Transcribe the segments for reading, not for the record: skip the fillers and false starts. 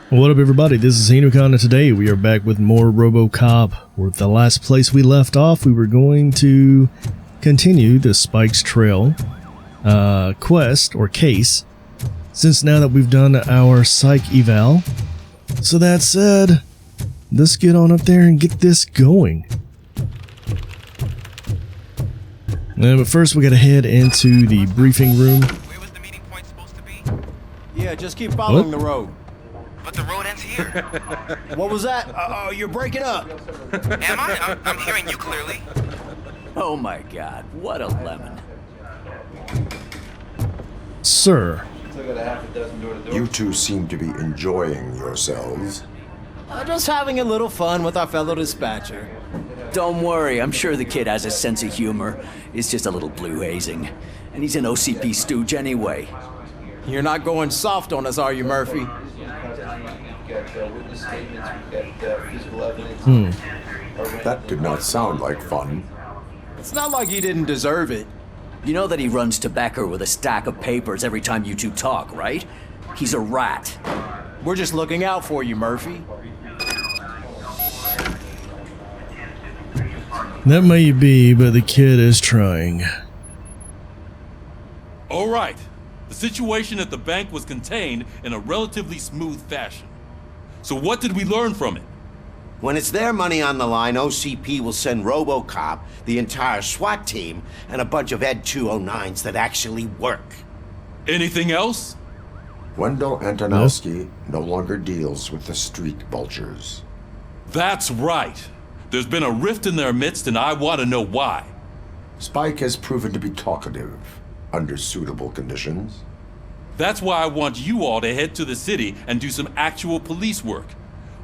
What up, everybody? This is Hinukan, and today we are back with more RoboCop. We're at the last place we left off. We were going to continue the Spike's Trail quest, or case, since now that we've done our psych eval. So that said, let's get on up there and get this going. But first we gotta head into the briefing room. Where was the meeting point supposed to be? Yeah, just keep following the road. But the road ends here. What was that? Oh, you're breaking up. Am I? I'm hearing you clearly. Oh my god, what a lemon. Sir. You two seem to be enjoying yourselves. Just having a little fun with our fellow dispatcher. Don't worry, I'm sure the kid has a sense of humor. It's just a little blue hazing. And he's an OCP stooge anyway. You're not going soft on us, are you, Murphy? That did not sound like fun. It's not like he didn't deserve it. You know that he runs to Becker with a stack of papers every time you two talk, right? He's a rat. We're just looking out for you, Murphy. That may be, but the kid is trying. All right. The situation at the bank was contained in a relatively smooth fashion. So what did we learn from it? When it's their money on the line, OCP will send RoboCop, the entire SWAT team, and a bunch of Ed 209s that actually work. Anything else? Wendell Antonowski no longer deals with the street vultures. That's right. There's been a rift in their midst, and I want to know why. Spike has proven to be talkative under suitable conditions. That's why I want you all to head to the city and do some actual police work.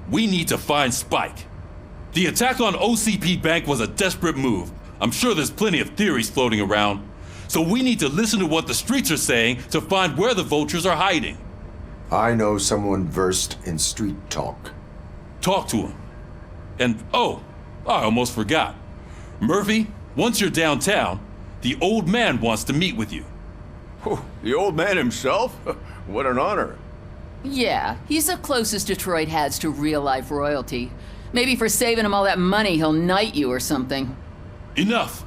We need to find Spike. The attack on OCP Bank was a desperate move. I'm sure there's plenty of theories floating around. So we need to listen to what the streets are saying to find where the vultures are hiding. I know someone versed in street talk. Talk to him. And oh, I almost forgot. Murphy, once you're downtown, the old man wants to meet with you. Oh, the old man himself? What an honor. Yeah, he's the closest Detroit has to real-life royalty. Maybe for saving him all that money, he'll knight you or something. Enough.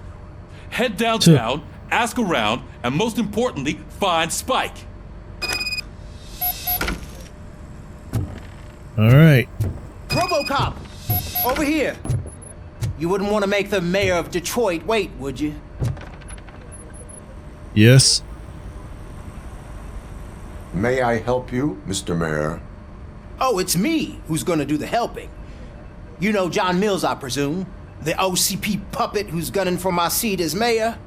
Head downtown, ask around, and most importantly, find Spike. All right. RoboCop! Over here! You wouldn't want to make the mayor of Detroit wait, would you? Yes. May I help you, Mr. Mayor? Oh, it's me who's gonna do the helping. You know John Mills, I presume? The OCP puppet who's gunning for my seat as mayor?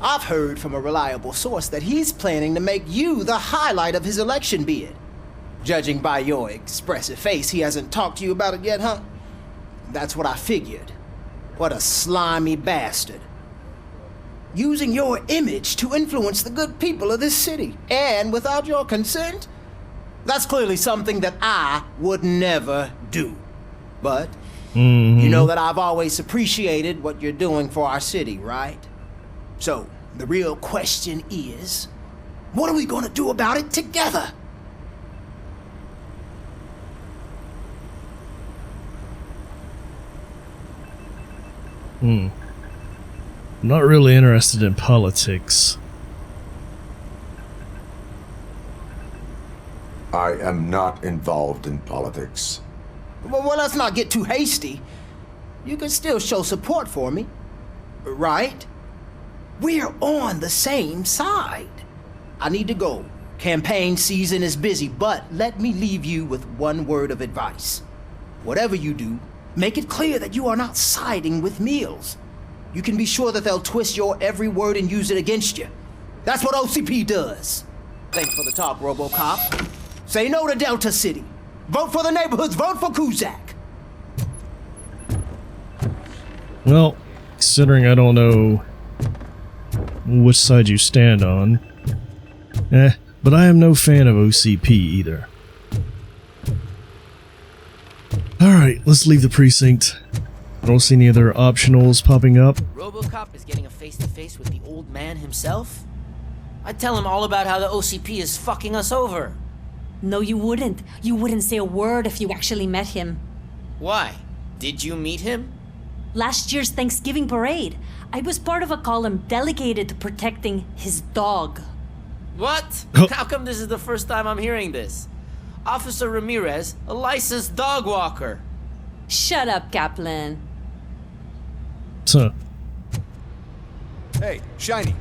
I've heard from a reliable source that he's planning to make you the highlight of his election bid. Judging by your expressive face, he hasn't talked to you about it yet, huh? That's what I figured. What a slimy bastard. Using your image to influence the good people of this city, and without your consent? That's clearly something that I would never do. But, you know that I've always appreciated what you're doing for our city, right? So, the real question is, what are we gonna do about it together? I'm not really interested in politics. I am not involved in politics. Well, let's not get too hasty. You can still show support for me, right? We're on the same side. I need to go. Campaign season is busy, but let me leave you with one word of advice. Whatever you do, make it clear that you are not siding with Mills. You can be sure that they'll twist your every word and use it against you. That's what OCP does. Thanks for the talk, RoboCop. Say no to Delta City. Vote for the neighborhoods. Vote for Kuzak. Well, considering I don't know which side you stand on, but I am no fan of OCP either. Alright, let's leave the precinct. I don't see any other optionals popping up. RoboCop is getting a face-to-face with the old man himself? I'd tell him all about how the OCP is fucking us over. No, you wouldn't. You wouldn't say a word if you actually met him. Why? Did you meet him? Last year's Thanksgiving parade, I was part of a column delegated to protecting his dog. What? How come this is the first time I'm hearing this? Officer Ramirez, a licensed dog walker. Shut up, Kaplan. So, Hey, Shiny.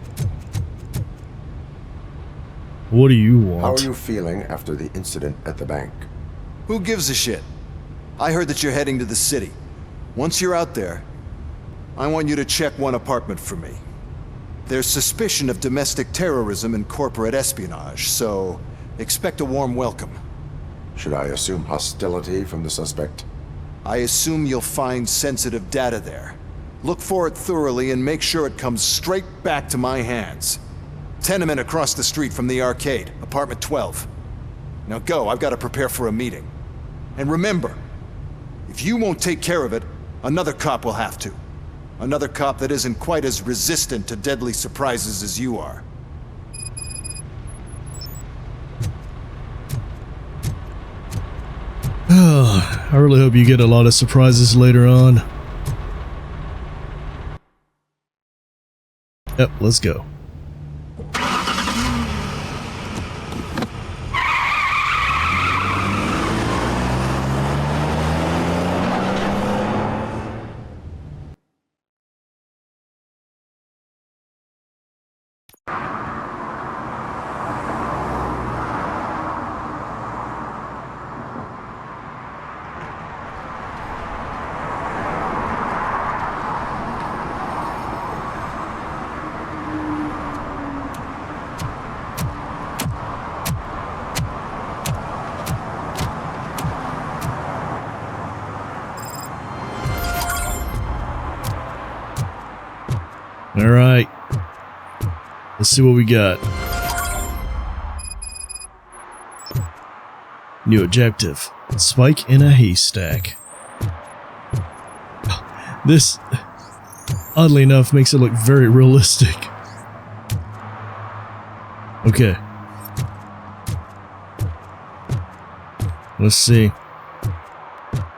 what do you want? How are you feeling after the incident at the bank? Who gives a shit? I heard that you're heading to the city. Once you're out there, I want you to check one apartment for me. There's suspicion of domestic terrorism and corporate espionage, so expect a warm welcome. Should I assume hostility from the suspect? I assume you'll find sensitive data there. Look for it thoroughly and make sure it comes straight back to my hands. Tenement across the street from the arcade, apartment 12. Now go, I've got to prepare for a meeting. And remember, if you won't take care of it, another cop will have to. Another cop that isn't quite as resistant to deadly surprises as you are. I really hope you get a lot of surprises later on. Yep, let's go. All right, let's see what we got. New objective: Spike in a haystack. This, oddly enough, makes it look very realistic. Okay. Let's see.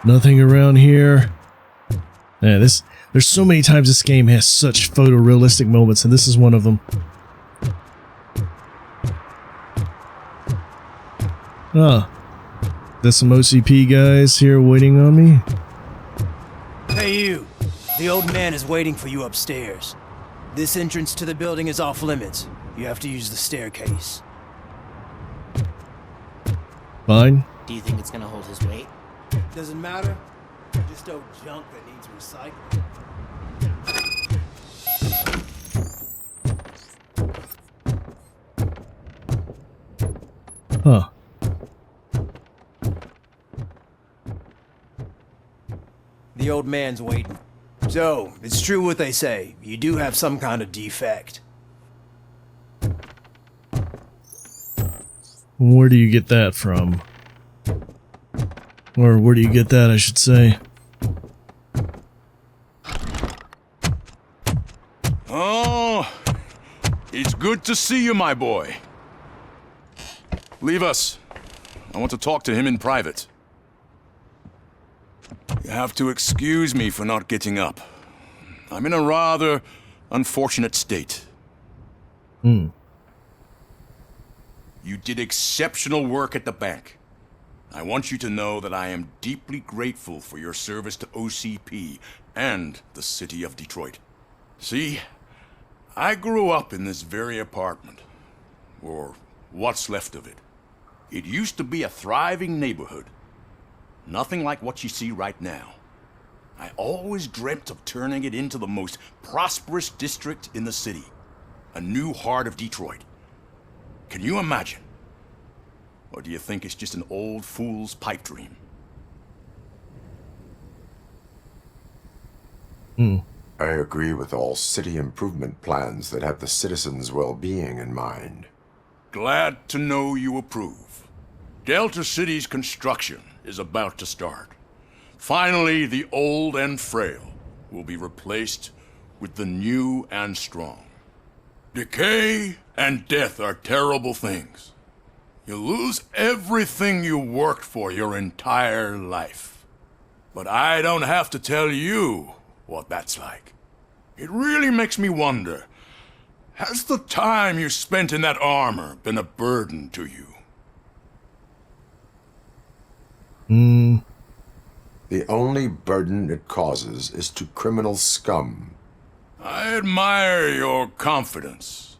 Nothing around here. Yeah, there's so many times this game has such photorealistic moments, and this is one of them. Ah. There's some OCP guys here waiting on me. Hey you, the old man is waiting for you upstairs. This entrance to the building is off limits. You have to use the staircase. Fine. Do you think it's gonna hold his weight? Doesn't matter. Just old junk that needs recycling. Huh. The old man's waiting. So, it's true what they say. You do have some kind of defect. Where do you get that from? Or where do you get that, I should say? Oh, it's good to see you, my boy. Leave us. I want to talk to him in private. You have to excuse me for not getting up. I'm in a rather unfortunate state. Hmm. You did exceptional work at the bank. I want you to know that I am deeply grateful for your service to OCP and the city of Detroit. See, I grew up in this very apartment, or what's left of it. It used to be a thriving neighborhood. Nothing like what you see right now. I always dreamt of turning it into the most prosperous district in the city. A new heart of Detroit. Can you imagine? Or do you think it's just an old fool's pipe dream? I agree with all city improvement plans that have the citizens' well-being in mind. Glad to know you approve. Delta City's construction is about to start. Finally, the old and frail will be replaced with the new and strong. Decay and death are terrible things. You lose everything you worked for your entire life. But I don't have to tell you what that's like. It really makes me wonder, has the time you spent in that armor been a burden to you? The only burden it causes is to criminal scum. I admire your confidence.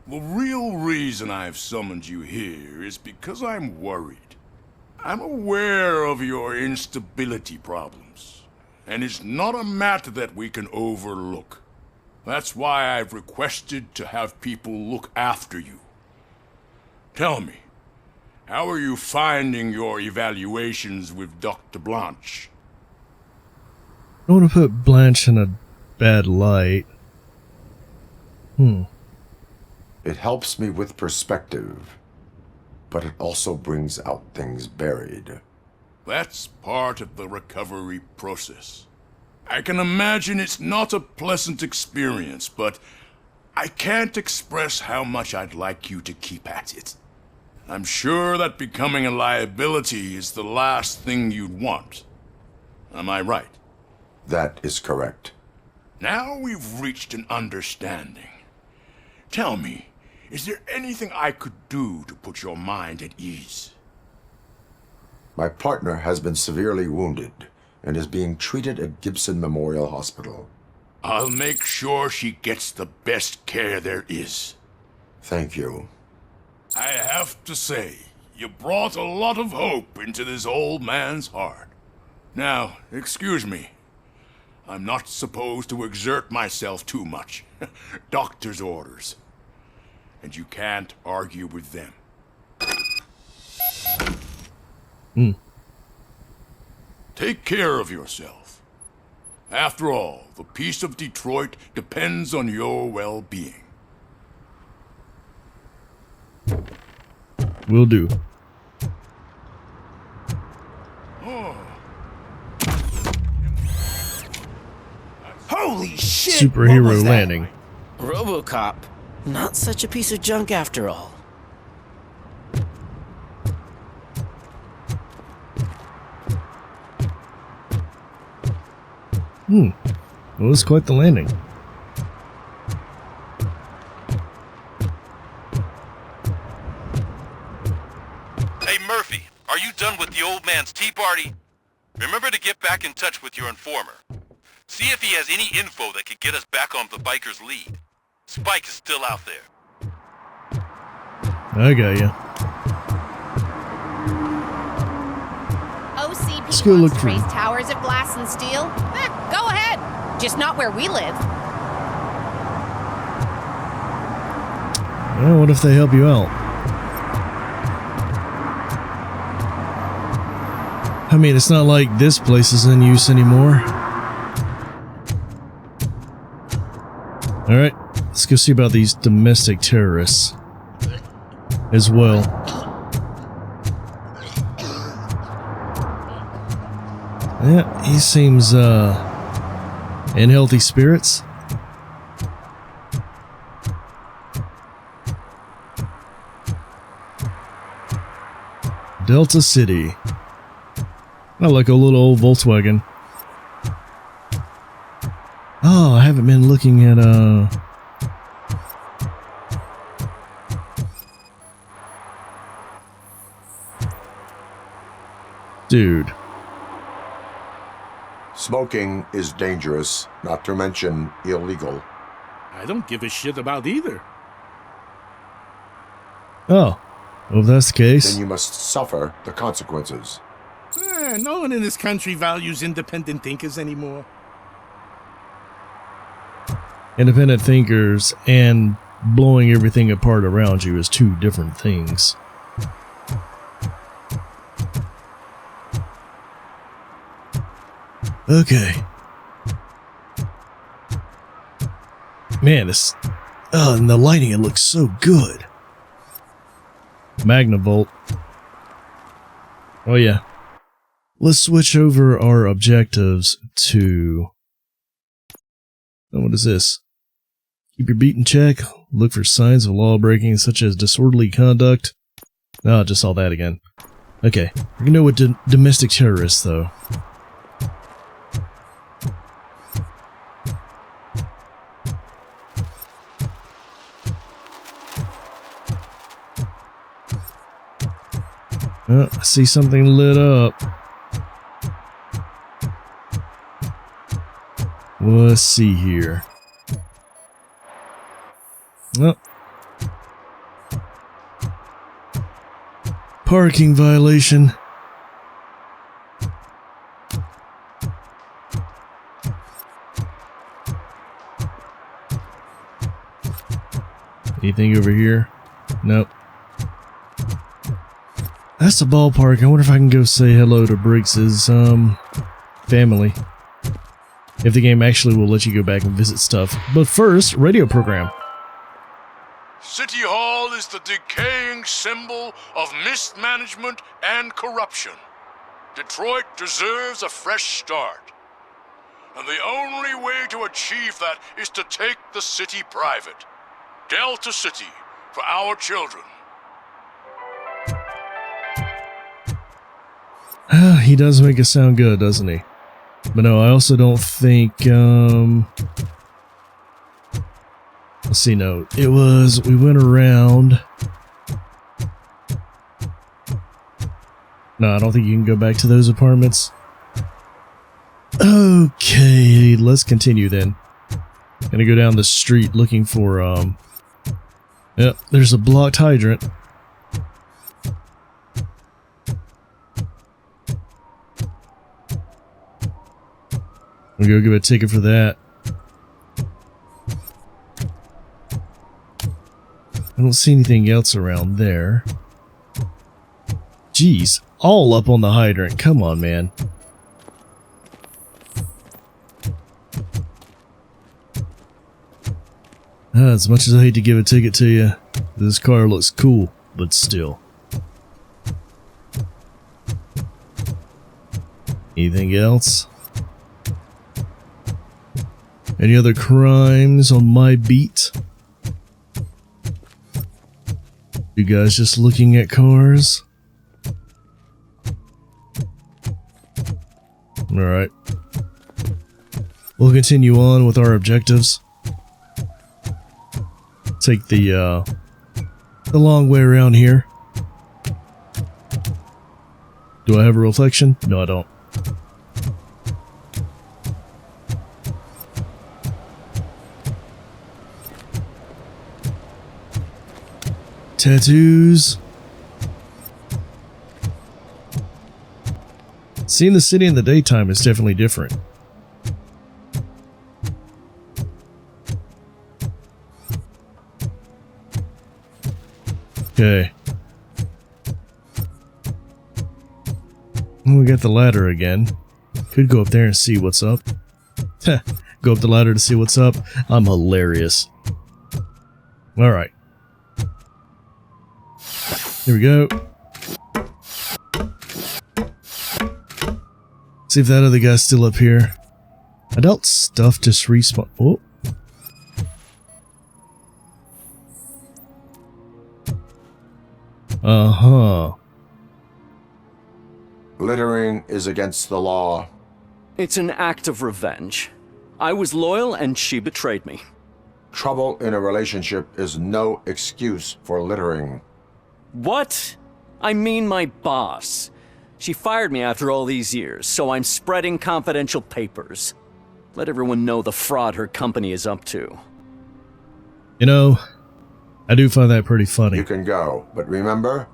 The real reason I've summoned you here is because I'm worried. I'm aware of your instability problems, and it's not a matter that we can overlook. That's why I've requested to have people look after you. Tell me, how are you finding your evaluations with Dr. Blanche? I don't want to put Blanche in a bad light. It helps me with perspective, but it also brings out things buried. That's part of the recovery process. I can imagine it's not a pleasant experience, but I can't express how much I'd like you to keep at it. I'm sure that becoming a liability is the last thing you'd want. Am I right? That is correct. Now we've reached an understanding. Tell me, is there anything I could do to put your mind at ease? My partner has been severely wounded and is being treated at Gibson Memorial Hospital. I'll make sure she gets the best care there is. Thank you. I have to say, you brought a lot of hope into this old man's heart. Now, excuse me. I'm not supposed to exert myself too much. Doctor's orders. And you can't argue with them. Take care of yourself. After all, the peace of Detroit depends on your well-being. Will do. Holy shit! Superhero what was that? landing. RoboCop. Not such a piece of junk after all. It was quite the landing. Hey, Murphy, are you done with the old man's tea party? Remember to get back in touch with your informer. See if he has any info that could get us back on the biker's lead. Spike is still out there. I got ya. OCP go look wants to for raise him. towers of glass and steel? Go ahead. Just not where we live. Well, what if they help you out? I mean, it's not like this place is in use anymore. Alright, let's go see about these domestic terrorists as well. Yeah, he seems in healthy spirits. Delta City. I like a little old Volkswagen. Oh, I haven't been looking at dude. Smoking is dangerous, not to mention illegal. I don't give a shit about either. Oh, well, if that's the case. Then you must suffer the consequences. No one in this country values independent thinkers anymore. Independent thinkers and blowing everything apart around you is two different things. Okay. Man, this... Oh, and the lighting, it looks so good. Magnavolt. Oh yeah. Let's switch over our objectives to... Oh, what is this? Keep your beat in check. Look for signs of law breaking such as disorderly conduct. Oh, just saw that again. Okay, we're gonna go with domestic terrorists, though. Oh, I see something lit up. Let's see here. Oh. Parking violation. Anything over here? Nope. That's the ballpark. I wonder if I can go say hello to Briggs's family. If the game actually will let you go back and visit stuff. But first, radio program. City Hall is the decaying symbol of mismanagement and corruption. Detroit deserves a fresh start. And the only way to achieve that is to take the city private. Delta City, for our children. He does make it sound good, doesn't he? But no, I also don't think, let's see, no. It was, we went around. No, I don't think you can go back to those apartments. Okay, let's continue then. Gonna go down the street looking for, yep, there's a blocked hydrant. We'll go give a ticket for that. I don't see anything else around there. Jeez, all up on the hydrant. Come on, man. As much as I hate to give a ticket to you, this car looks cool, but still. Anything else? Any other crimes on my beat? You guys just looking at cars? Alright. We'll continue on with our objectives. Take the long way around here. Do I have a reflection? No, I don't. Tattoos. Seeing the city in the daytime is definitely different. Okay. We got the ladder again. Could go up there and see what's up. Go up the ladder to see what's up. I'm hilarious. Alright. Here we go. See if that other guy's still up here. I doubt stuff just respawn. Oh. Uh-huh. Littering is against the law. It's an act of revenge. I was loyal and she betrayed me. Trouble in a relationship is no excuse for littering. What? I mean my boss. She fired me after all these years, so I'm spreading confidential papers. Let everyone know the fraud her company is up to. You know, I do find that pretty funny. You can go, but remember,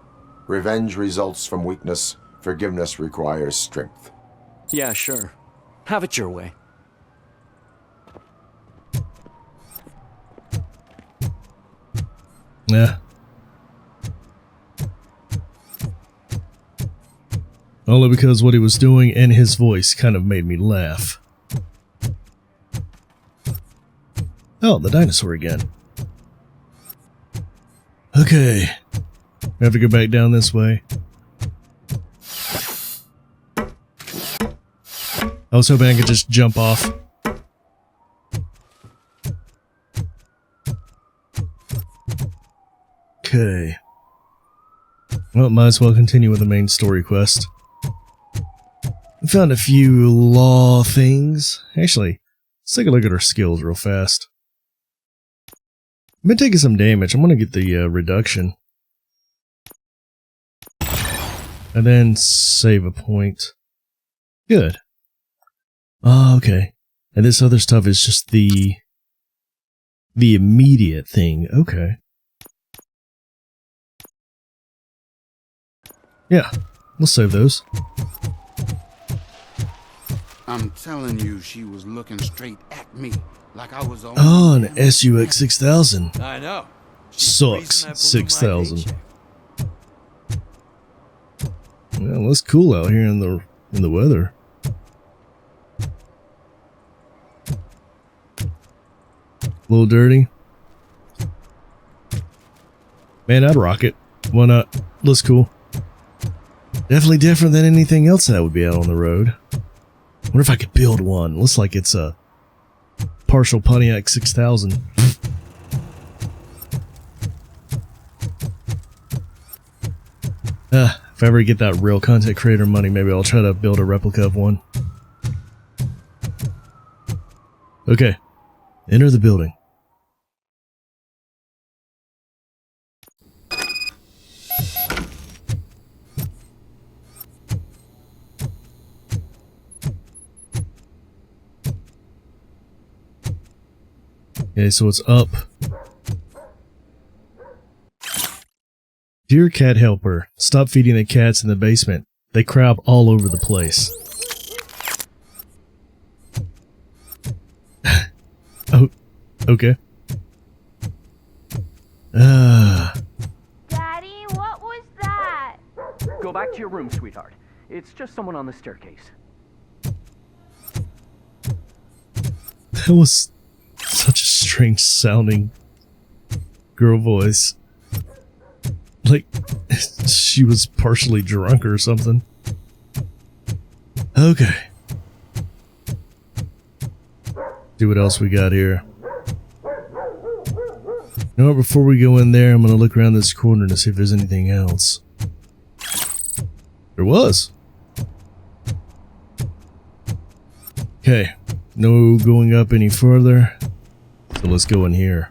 revenge results from weakness. Forgiveness requires strength. Yeah, sure. Have it your way. Yeah. Only because what he was doing and his voice kind of made me laugh. Oh, the dinosaur again. Okay. We have to go back down this way. I was hoping I could just jump off. Okay. Well, might as well continue with the main story quest. We found a few law things. Actually, let's take a look at our skills real fast. I've been taking some damage. I'm going to get the reduction. And then save a point. Good. Oh, okay. And this other stuff is just the immediate thing. Okay. Yeah, we'll save those. I'm telling you, she was looking straight at me, like I was on. Oh, an SUX 6000. I know. Sucks 6000. Well, it's cool out here in the weather. A little dirty. Man, I'd rock it. Why not? Looks cool. Definitely different than anything else that would be out on the road. What if I could build one? Looks like it's a partial Pontiac 6000. If I ever get that real content creator money, maybe I'll try to build a replica of one. Okay, enter the building. Okay, so it's up. Dear cat helper, stop feeding the cats in the basement. They crap all over the place. Oh, okay. Daddy, what was that? Go back to your room, sweetheart. It's just someone on the staircase. That was such a strange sounding girl voice. Like she was partially drunk or something. Okay. See what else we got here. You know what, before we go in there, I'm gonna look around this corner to see if there's anything else. There was. Okay. No going up any further. So let's go in here.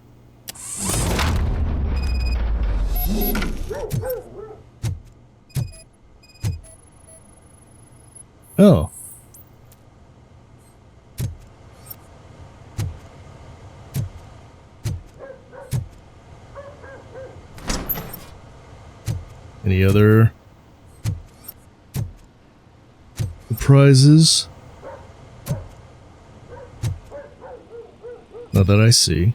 Oh. Any other surprises? Not that I see.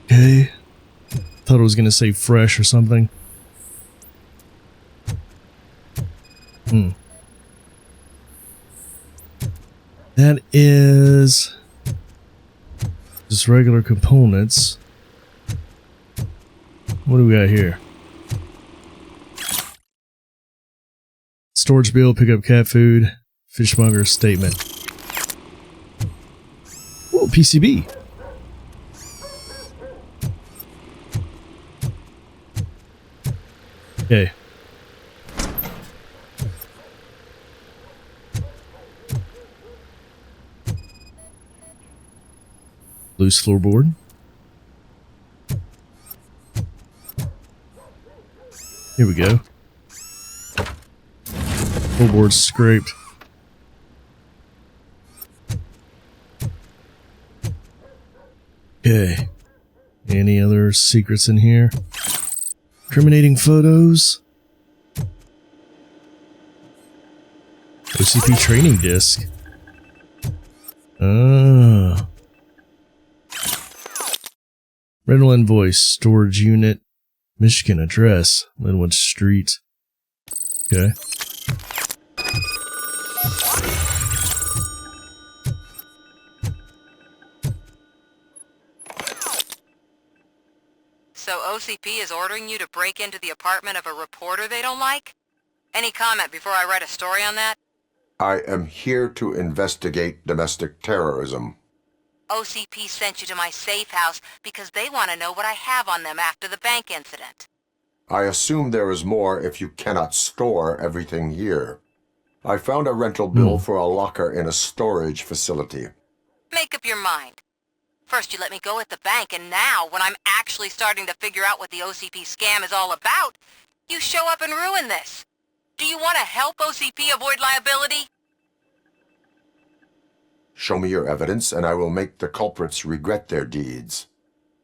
Okay. Thought it was gonna say fresh or something. That is just regular components. What do we got here? Storage bill, pick up cat food, fishmonger statement. Ooh, PCB. Okay. Loose floorboard. Here we go. Floorboard scraped. Okay. Any other secrets in here? Incriminating photos. OCP training disc. Ah. Rental invoice, storage unit, Michigan address, Linwood Street. Okay. So OCP is ordering you to break into the apartment of a reporter they don't like? Any comment before I write a story on that? I am here to investigate domestic terrorism. OCP sent you to my safe house because they want to know what I have on them after the bank incident. I assume there is more if you cannot store everything here. I found a rental bill for a locker in a storage facility. Make up your mind. First you let me go at the bank, and now, when I'm actually starting to figure out what the OCP scam is all about, you show up and ruin this. Do you want to help OCP avoid liability? Show me your evidence, and I will make the culprits regret their deeds.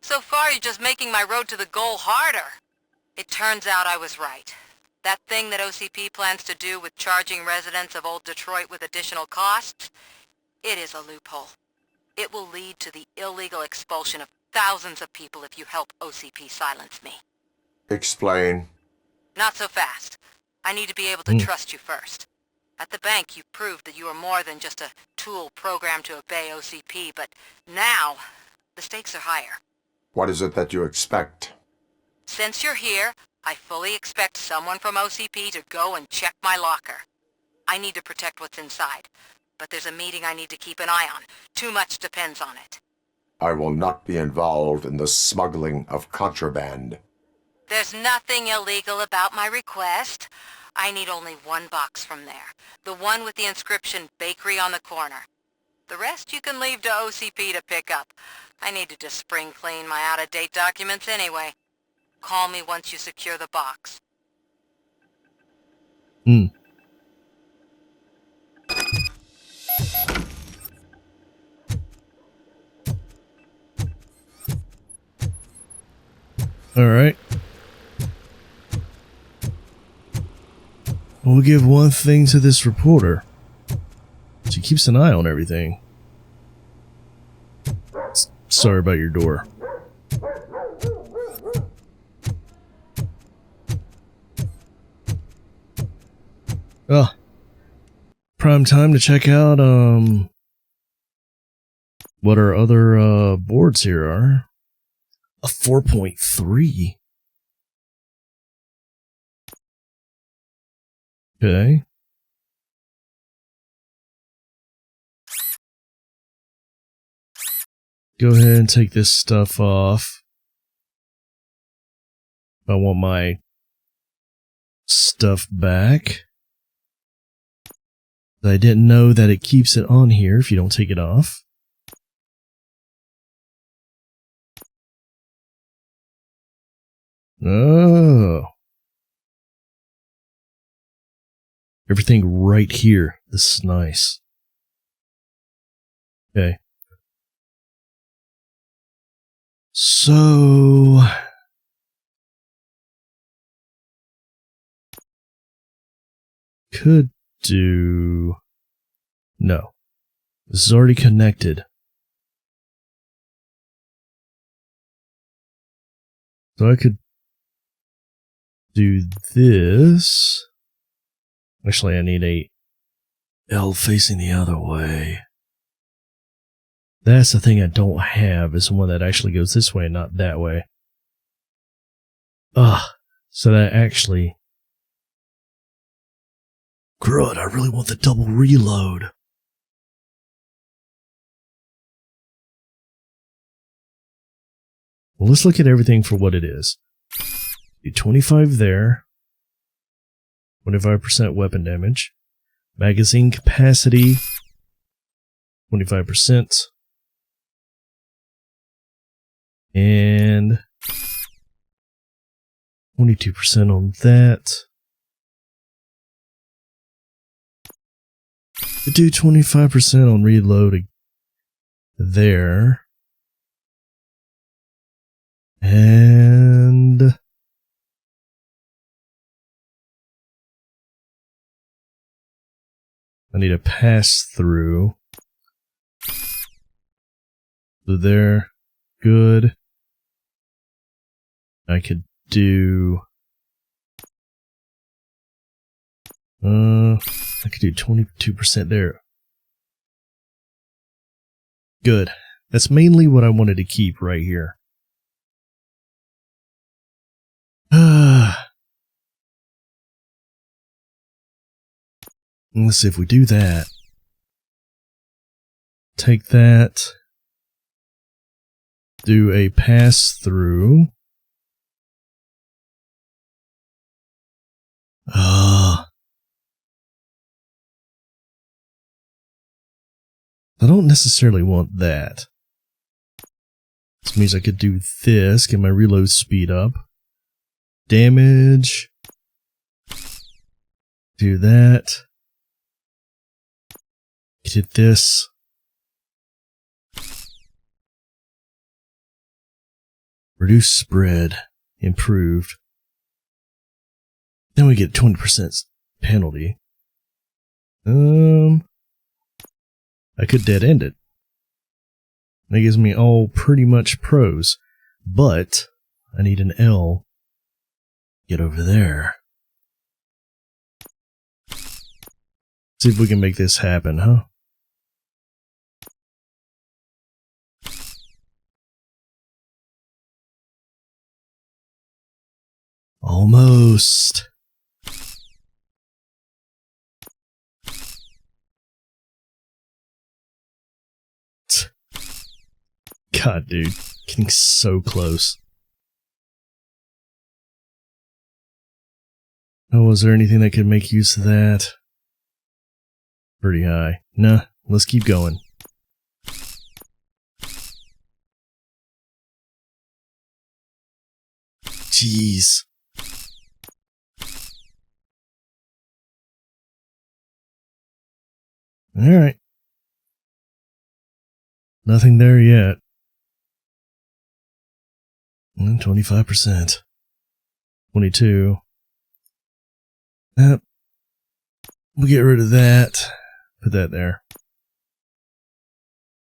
So far, you're just making my road to the goal harder. It turns out I was right. That thing that OCP plans to do with charging residents of Old Detroit with additional costs, it is a loophole. It will lead to the illegal expulsion of thousands of people if you help OCP silence me. Explain. Not so fast. I need to be able to trust you first. At the bank, you proved that you are more than just a tool programmed to obey OCP, but now, the stakes are higher. What is it that you expect? Since you're here, I fully expect someone from OCP to go and check my locker. I need to protect what's inside, but there's a meeting I need to keep an eye on. Too much depends on it. I will not be involved in the smuggling of contraband. There's nothing illegal about my request. I need only one box from there. The one with the inscription Bakery on the corner. The rest you can leave to OCP to pick up. I needed to spring clean my out-of-date documents anyway. Call me once you secure the box. Alright. We'll give one thing to this reporter. She keeps an eye on everything. Sorry about your door. Oh. Prime time to check out, what our other, boards here are. A 4.3. Okay. Go ahead and take this stuff off. I want my stuff back. I didn't know that it keeps it on here if you don't take it off. Oh. Everything right here. This is nice. Okay. So... could do... No. This is already connected. So I could do this. Actually, I need a L facing the other way. That's the thing I don't have, is one that actually goes this way and not that way. So that actually... Crud, I really want the double reload. Well, let's look at everything for what it is. Do 25 there. 25% weapon damage. Magazine capacity. 25%. And 22% on that. We do 25% on reloading there. And I need a pass through. So there. Good. I could do I could do 22% there. Good. That's mainly what I wanted to keep right here. Let's see if we do that. Take that. do a pass-through. I don't necessarily want that. This means I could do this, get my reload speed up. Damage. Do that. Hit this. Reduce spread. Improved. Then we get 20% penalty. I could dead end it. That gives me all pretty much pros. But I need an L. Get over there. See if we can make this happen, huh? Almost. God, dude. Getting so close. Oh, was there anything that could make use of that? Pretty high. Nah, let's keep going. Jeez. Alright. Nothing there yet. 25%. 22. We'll get rid of that. Put that there.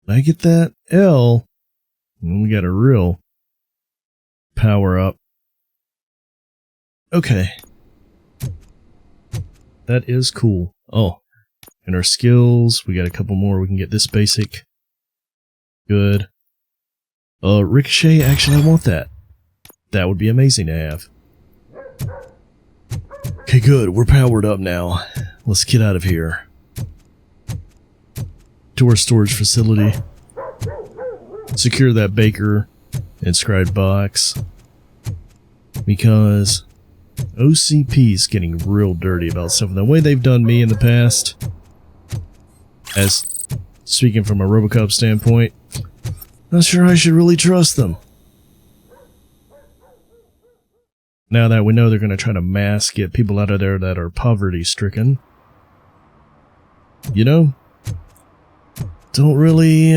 I get that L. And we got a real power up. Okay. That is cool. Oh. And our skills, we got a couple more. We can get this basic. Good. Ricochet, actually I want that. That would be amazing to have. Okay, good. We're powered up now. Let's get out of here. To our storage facility. Secure that Baker inscribed box. Because OCP is getting real dirty about stuff. The way they've done me in the past, as speaking from a RoboCop standpoint, not sure I should really trust them. Now that we know they're going to try to mass get people out of there that are poverty-stricken, you know, don't really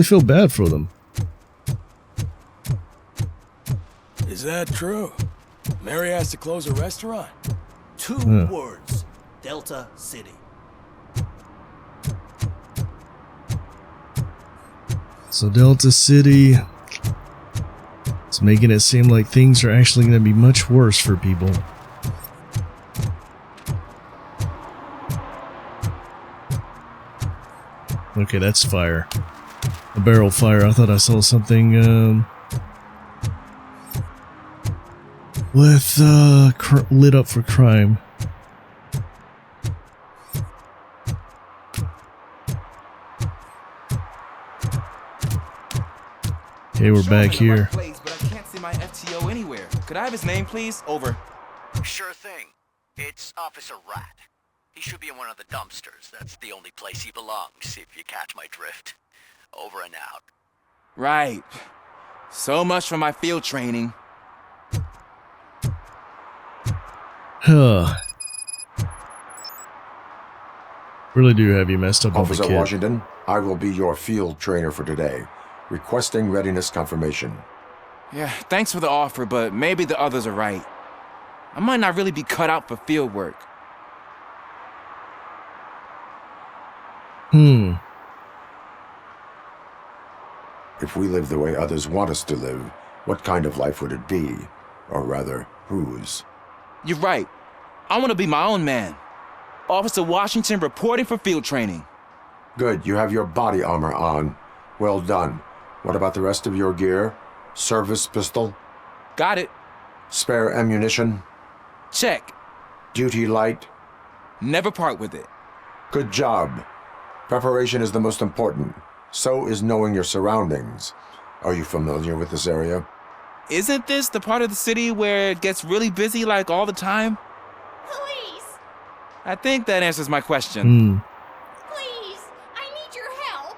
feel bad for them. Is that true? Mary has to close a restaurant? Two words. Delta City. So Delta City, it's making it seem like things are actually going to be much worse for people. Okay, that's fire. A barrel fire. I thought I saw something with lit up for crime. Okay, we're back here. Place, but I can't see my FTO anywhere. Could I have his name, please? Over. Sure thing. It's Officer Rat. He should be in one of the dumpsters. That's the only place he belongs, if you catch my drift. Over and out. Right. So much for my field training. Huh. Really do have you messed up on the kid. Officer Washington, I will be your field trainer for today. Requesting readiness confirmation. Yeah, thanks for the offer, but maybe the others are right. I might not really be cut out for field work. If we live the way others want us to live, what kind of life would it be? Or rather, whose? You're right. I want to be my own man. Officer Washington reporting for field training. Good, you have your body armor on. Well done. What about the rest of your gear? Service pistol? Got it. Spare ammunition? Check. Duty light? Never part with it. Good job. Preparation is the most important. So is knowing your surroundings. Are you familiar with this area? Isn't this the part of the city where it gets really busy like all the time? Police! I think that answers my question. Please! I need your help!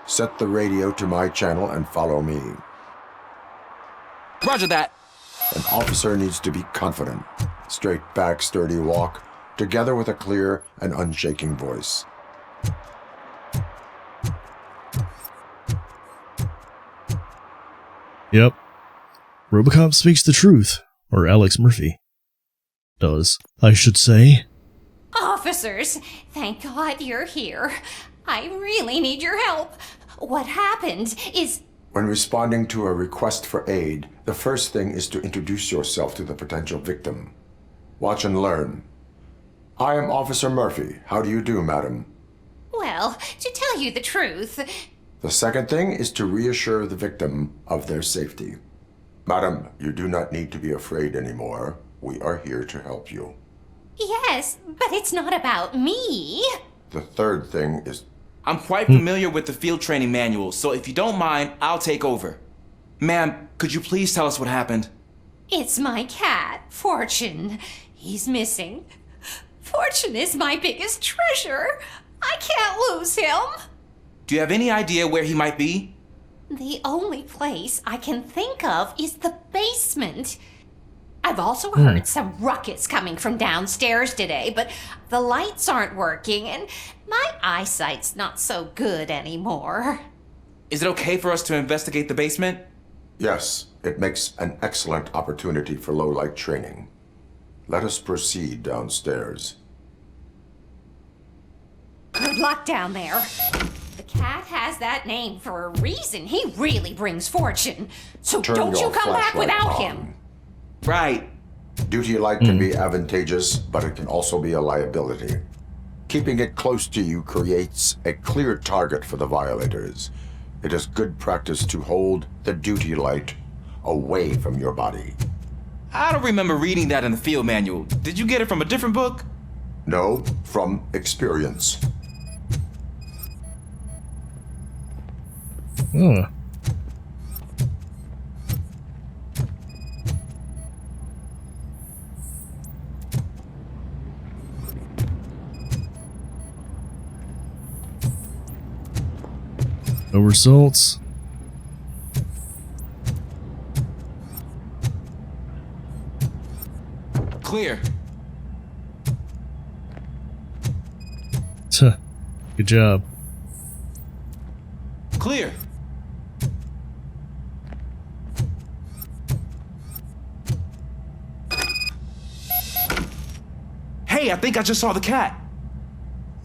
Set the radio to my channel and follow me. Roger that. An officer needs to be confident. Straight back, sturdy walk, together with a clear and unshaking voice. Yep. RoboCop speaks the truth. Or Alex Murphy does, I should say. Officers, thank God you're here. I really need your help. What happened is... When responding to a request for aid, the first thing is to introduce yourself to the potential victim. Watch and learn. I am Officer Murphy. How do you do, madam? Well, to tell you the truth... The second thing is to reassure the victim of their safety. Madam, you do not need to be afraid anymore. We are here to help you. Yes, but it's not about me. The third thing is... I'm quite familiar with the field training manual, so if you don't mind, I'll take over. Ma'am, could you please tell us what happened? It's my cat, Fortune. He's missing. Fortune is my biggest treasure. I can't lose him. Do you have any idea where he might be? The only place I can think of is the basement. I've also heard some ruckus coming from downstairs today, but the lights aren't working and my eyesight's not so good anymore. Is it okay for us to investigate the basement? Yes, it makes an excellent opportunity for low-light training. Let us proceed downstairs. Good luck down there. The cat has that name for a reason. He really brings fortune. So don't you come back without him. Right. Duty light can be advantageous, but it can also be a liability. Keeping it close to you creates a clear target for the violators. It is good practice to hold the duty light away from your body. I don't remember reading that in the field manual. Did you get it from a different book? No, from experience. Huh. No results. Clear. Good job. Clear. Hey, I think I just saw the cat.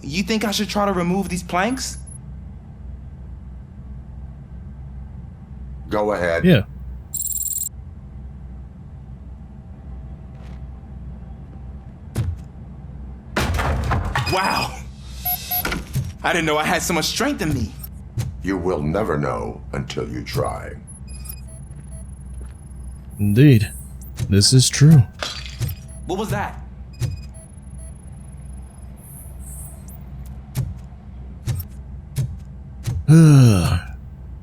You think I should try to remove these planks? Go ahead. Yeah. Wow. I didn't know I had so much strength in me. You will never know until you try. Indeed. This is true. What was that?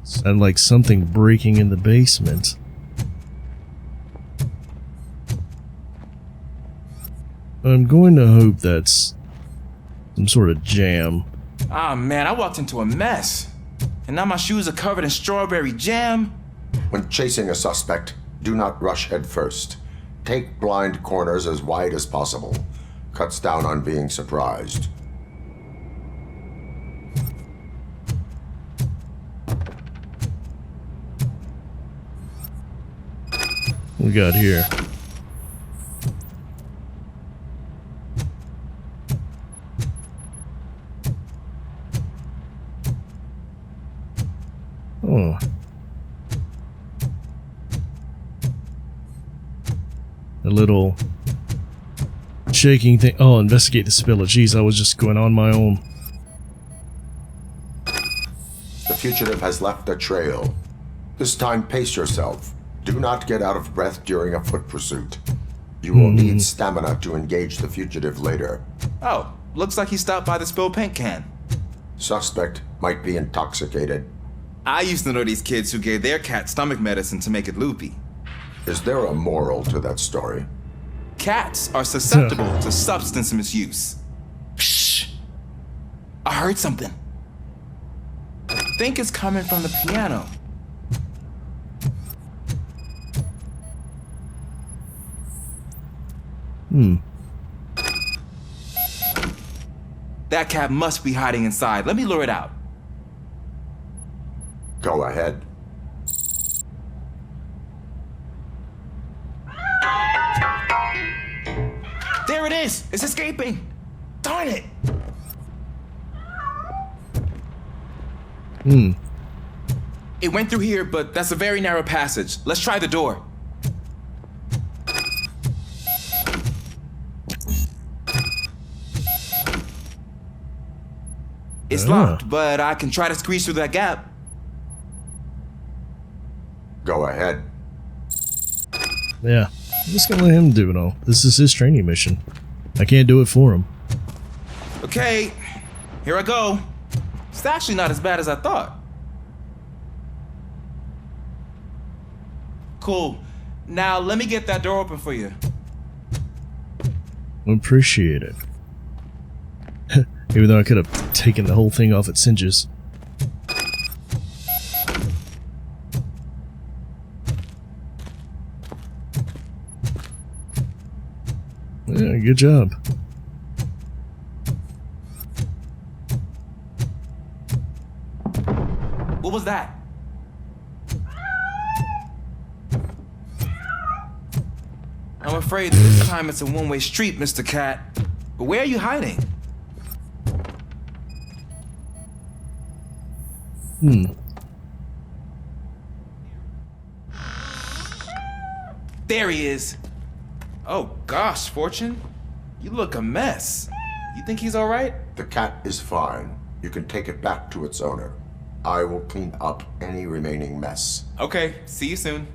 Sounded like something breaking in the basement. I'm going to hope that's some sort of jam. Ah, man, I walked into a mess. And now my shoes are covered in strawberry jam. When chasing a suspect, do not rush head first. Take blind corners as wide as possible. Cuts down on being surprised. What we got here? Oh. A little shaking thing. Oh, investigate the spillage. Jeez, I was just going on my own. The fugitive has left a trail. This time, pace yourself. Do not get out of breath during a foot pursuit. You will need stamina to engage the fugitive later. Oh, looks like he stopped by the spilled paint can. Suspect might be intoxicated. I used to know these kids who gave their cat stomach medicine to make it loopy. Is there a moral to that story? Cats are susceptible to substance misuse. Shh! I heard something. I think it's coming from the piano. That cat must be hiding inside. Let me lure it out. Go ahead. There it is! It's escaping! Darn it! It went through here, but that's a very narrow passage. Let's try the door. It's locked, but I can try to squeeze through that gap. Go ahead. Yeah, I'm just gonna let him do it all. This is his training mission. I can't do it for him. Okay, here I go. It's actually not as bad as I thought. Cool. Now let me get that door open for you. Appreciate it. Even though I could have taken the whole thing off its hinges. Yeah, good job. What was that? I'm afraid this time it's a one-way street, Mr. Cat. But where are you hiding? There he is. Oh gosh, Fortune. You look a mess. You think he's all right? The cat is fine. You can take it back to its owner. I will clean up any remaining mess. Okay, see you soon.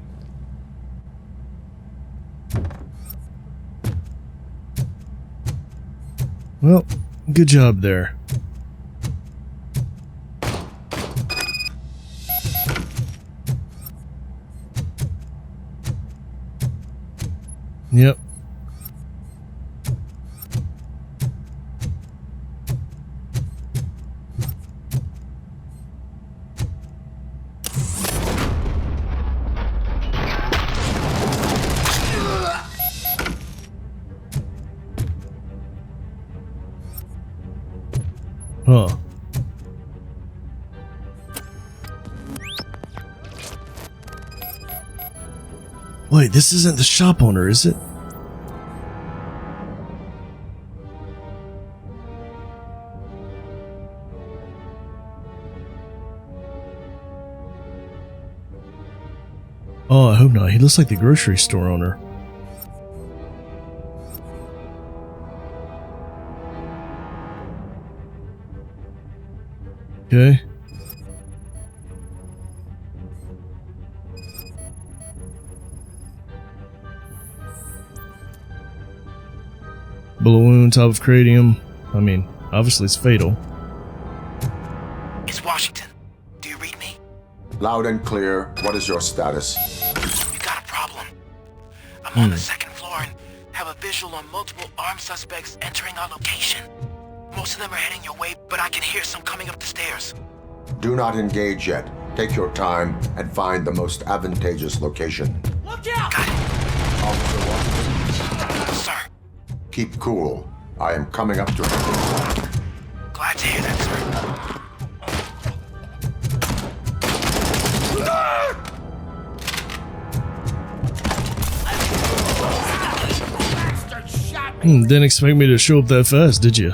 Well, good job there. Yep. Huh. Wait, this isn't the shop owner, is it? Oh, I hope not. He looks like the grocery store owner. Okay. Bullet wound, top of cranium. I mean, obviously it's fatal. It's Washington. Do you read me? Loud and clear. What is your status? You got a problem. I'm on the second floor and have a visual on multiple armed suspects entering our location. Most of them are heading your way, but I can hear some coming up the stairs. Do not engage yet. Take your time and find the most advantageous location. Look out! Got it. Officer Washington. Sir. Keep cool. I am coming up to you. Glad to hear that, sir. Didn't expect me to show up that fast, did you?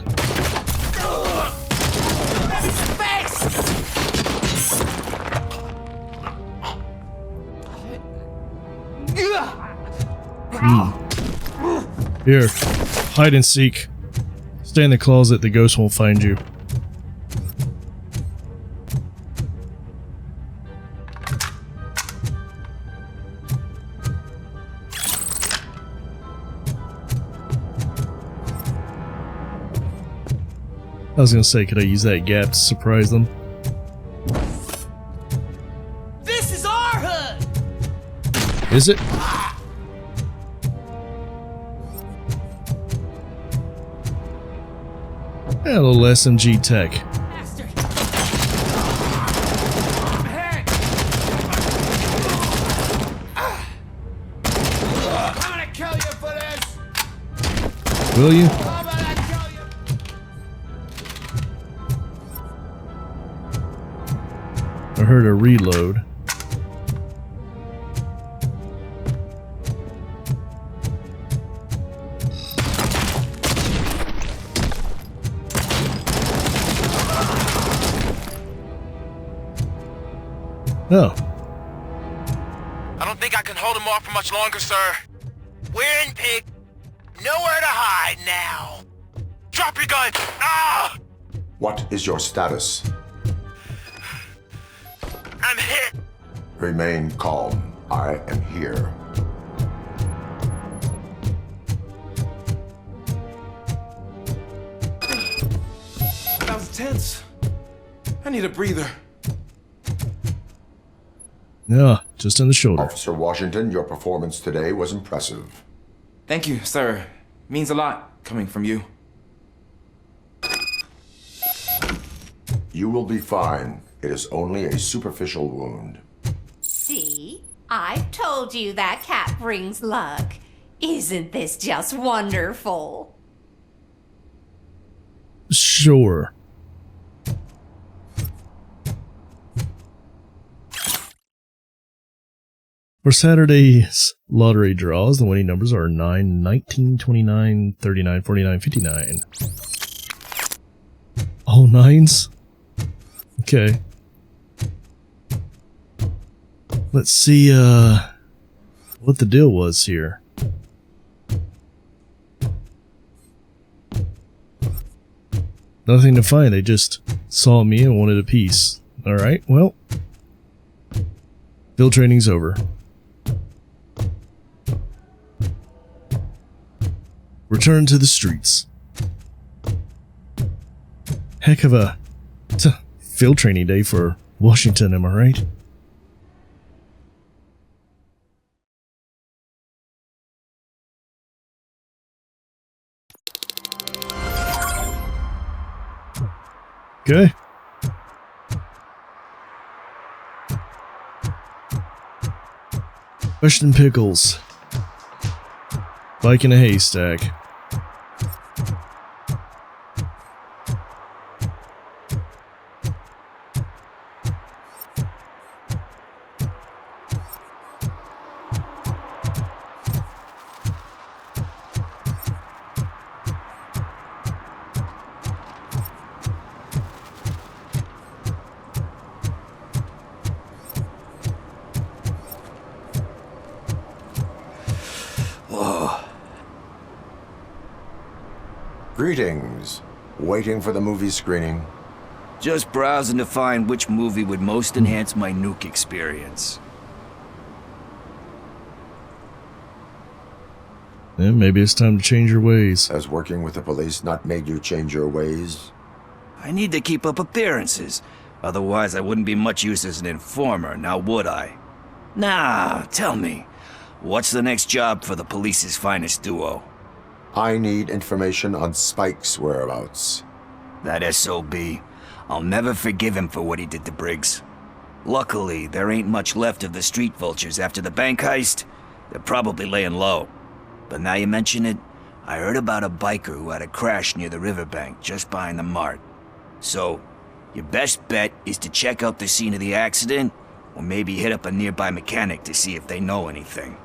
Here, hide and seek. Stay in the closet, the ghost won't find you. I was gonna say, could I use that gap to surprise them? This is our hood! Is it? Yeah, a little SMG tech. I'm gonna kill you for this! Will you? I heard a reload. Oh. I don't think I can hold him off for much longer, sir. We're in, pig. Nowhere to hide now. Drop your gun! Ah! What is your status? I'm hit. Remain calm. I am here. That was tense. I need a breather. Yeah, just in the shoulder. Officer Washington, your performance today was impressive. Thank you, sir. Means a lot coming from you. You will be fine. It is only a superficial wound. See? I've told you that cat brings luck. Isn't this just wonderful? Sure. For Saturday's lottery draws, the winning numbers are 9, 19, 29, 39, 49, 59. All nines? Okay. Let's see what the deal was here. Nothing to find, they just saw me and wanted a piece. Alright, well. Field training's over. Return to the streets. Heck of a field training day for Washington, am I right? Okay. Question pickles. Bike in a haystack. Greetings. Waiting for the movie screening? Just browsing to find which movie would most enhance my nuke experience. Yeah, maybe it's time to change your ways. Has working with the police not made you change your ways? I need to keep up appearances. Otherwise, I wouldn't be much use as an informer, now would I? Nah, tell me. What's the next job for the police's finest duo? I need information on Spike's whereabouts. That SOB. I'll never forgive him for what he did to Briggs. Luckily, there ain't much left of the street vultures after the bank heist. They're probably laying low. But now you mention it, I heard about a biker who had a crash near the riverbank just behind the mart. So, your best bet is to check out the scene of the accident, or maybe hit up a nearby mechanic to see if they know anything.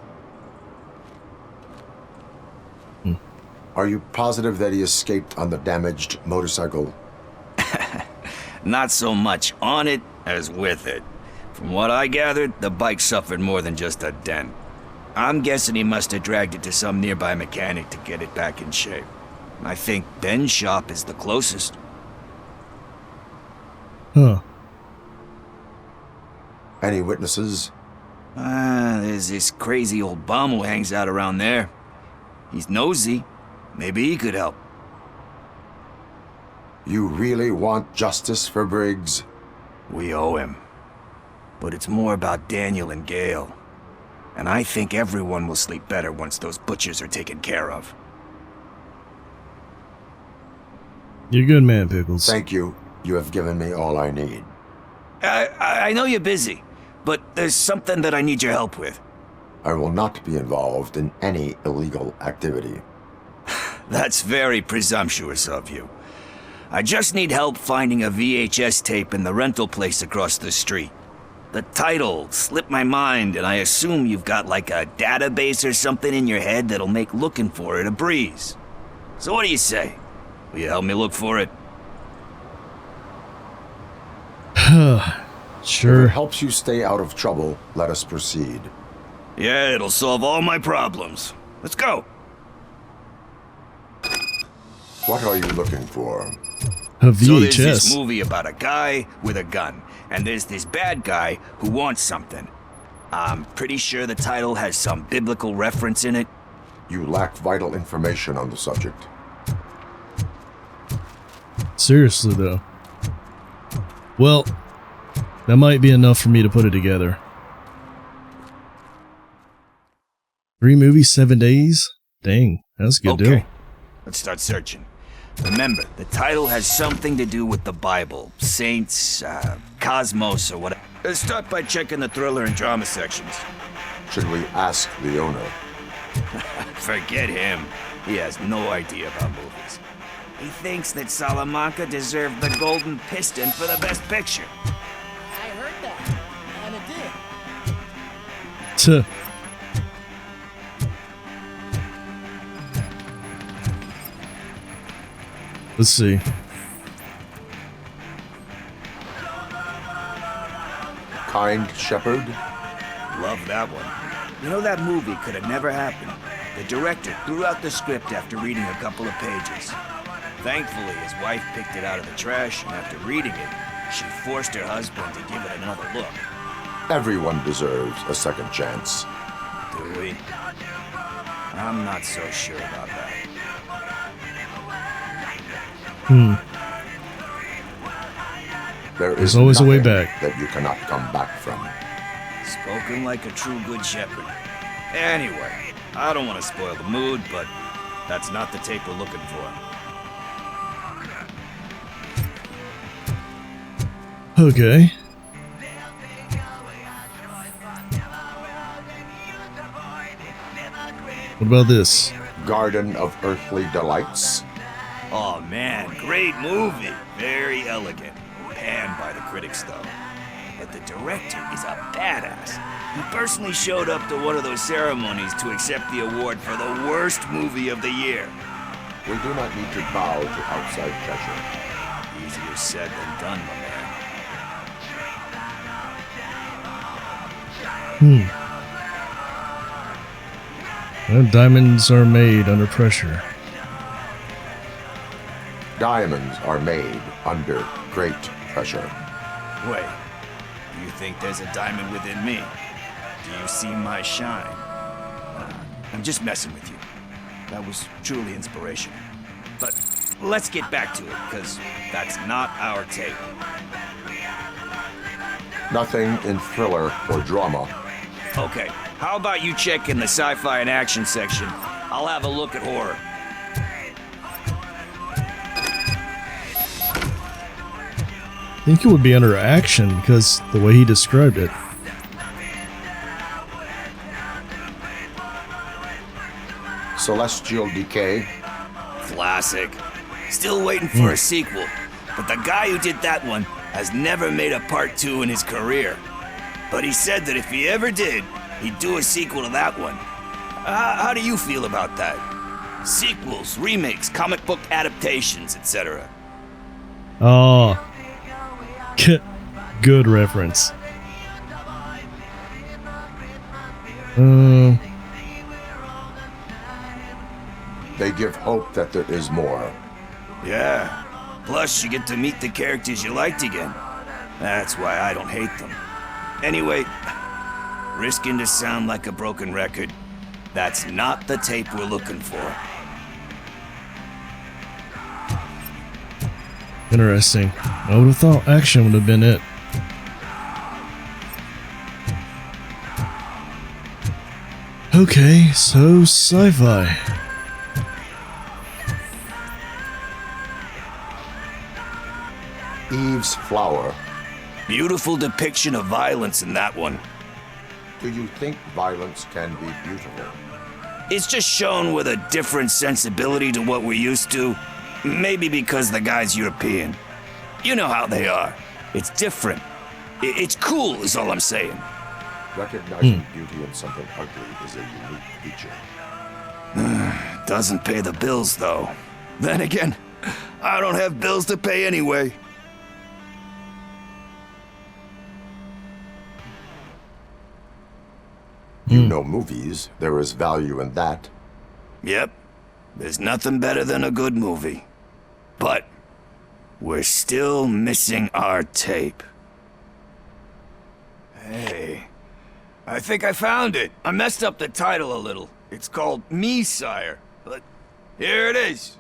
Are you positive that he escaped on the damaged motorcycle? Not so much on it as with it. From what I gathered, the bike suffered more than just a dent. I'm guessing he must have dragged it to some nearby mechanic to get it back in shape. I think Ben's shop is the closest. Huh. Any witnesses? There's this crazy old bum who hangs out around there. He's nosy. Maybe he could help. You really want justice for Briggs? We owe him. But it's more about Daniel and Gale. And I think everyone will sleep better once those butchers are taken care of. You're a good man, Pickles. Thank you. You have given me all I need. I know you're busy, but there's something that I need your help with. I will not be involved in any illegal activity. That's very presumptuous of you. I just need help finding a VHS tape in the rental place across the street. The title slipped my mind, and I assume you've got like a database or something in your head that'll make looking for it a breeze. So what do you say? Will you help me look for it? Sure. If it helps you stay out of trouble, let us proceed. Yeah, it'll solve all my problems. Let's go. What are you looking for? A VHS. So there's this movie about a guy with a gun, and there's this bad guy who wants something. I'm pretty sure the title has some biblical reference in it. You lack vital information on the subject. Seriously, though. Well, that might be enough for me to put it together. 3 movies, 7 days? Dang, that's a good deal. Let's start searching. Remember, the title has something to do with the Bible, saints, cosmos, or whatever. Let's start by checking the thriller and drama sections. Should we ask the owner? Forget him. He has no idea about movies. He thinks that Salamanca deserved the Golden Piston for the Best Picture. I heard that, and it did. Tuh. Let's see. Kind Shepherd? Love that one. You know, that movie could have never happened. The director threw out the script after reading a couple of pages. Thankfully, his wife picked it out of the trash, and after reading it, she forced her husband to give it another look. Everyone deserves a second chance. Do we? I'm not so sure about that. There's always a way nothing back. that you cannot come back from. Spoken like a true good shepherd. Anyway, I don't want to spoil the mood, but that's not the tape we're looking for. Okay. What about this? Garden of Earthly Delights? Oh man, great movie. Very elegant. Panned by the critics though. But the director is a badass. He personally showed up to one of those ceremonies to accept the award for the worst movie of the year. We do not need to bow to outside pressure. Easier said than done, my man. Well, diamonds are made under pressure. Diamonds are made under great pressure. Wait, do you think there's a diamond within me? Do you see my shine? I'm just messing with you. That was truly inspirational. But let's get back to it, because that's not our tape. Nothing in thriller or drama. Okay, how about you check in the sci-fi and action section? I'll have a look at horror. I think it would be under action because the way he described it. Celestial Decay. Classic. Still waiting for a sequel, but the guy who did that one has never made a part 2 in his career. But he said that if he ever did, he'd do a sequel to that one. How do you feel about that? Sequels, remakes, comic book adaptations, etc. Oh. Good reference. They give hope that there is more. Yeah. Plus, you get to meet the characters you liked again. That's why I don't hate them. Anyway, risking to sound like a broken record, that's not the tape we're looking for. Interesting. I would have thought action would have been it. Okay, so sci-fi. Eve's Flower. Beautiful depiction of violence in that one. Do you think violence can be beautiful? It's just shown with a different sensibility to what we're used to. Maybe because the guy's European. You know how they are. It's different. It's cool is all I'm saying. Recognizing beauty in something ugly is a unique feature. Doesn't pay the bills, though. Then again, I don't have bills to pay anyway. You know movies. There is value in that. Yep. There's nothing better than a good movie. But we're still missing our tape. Hey, I think I found it. I messed up the title a little. It's called Me, Sire. But here it is.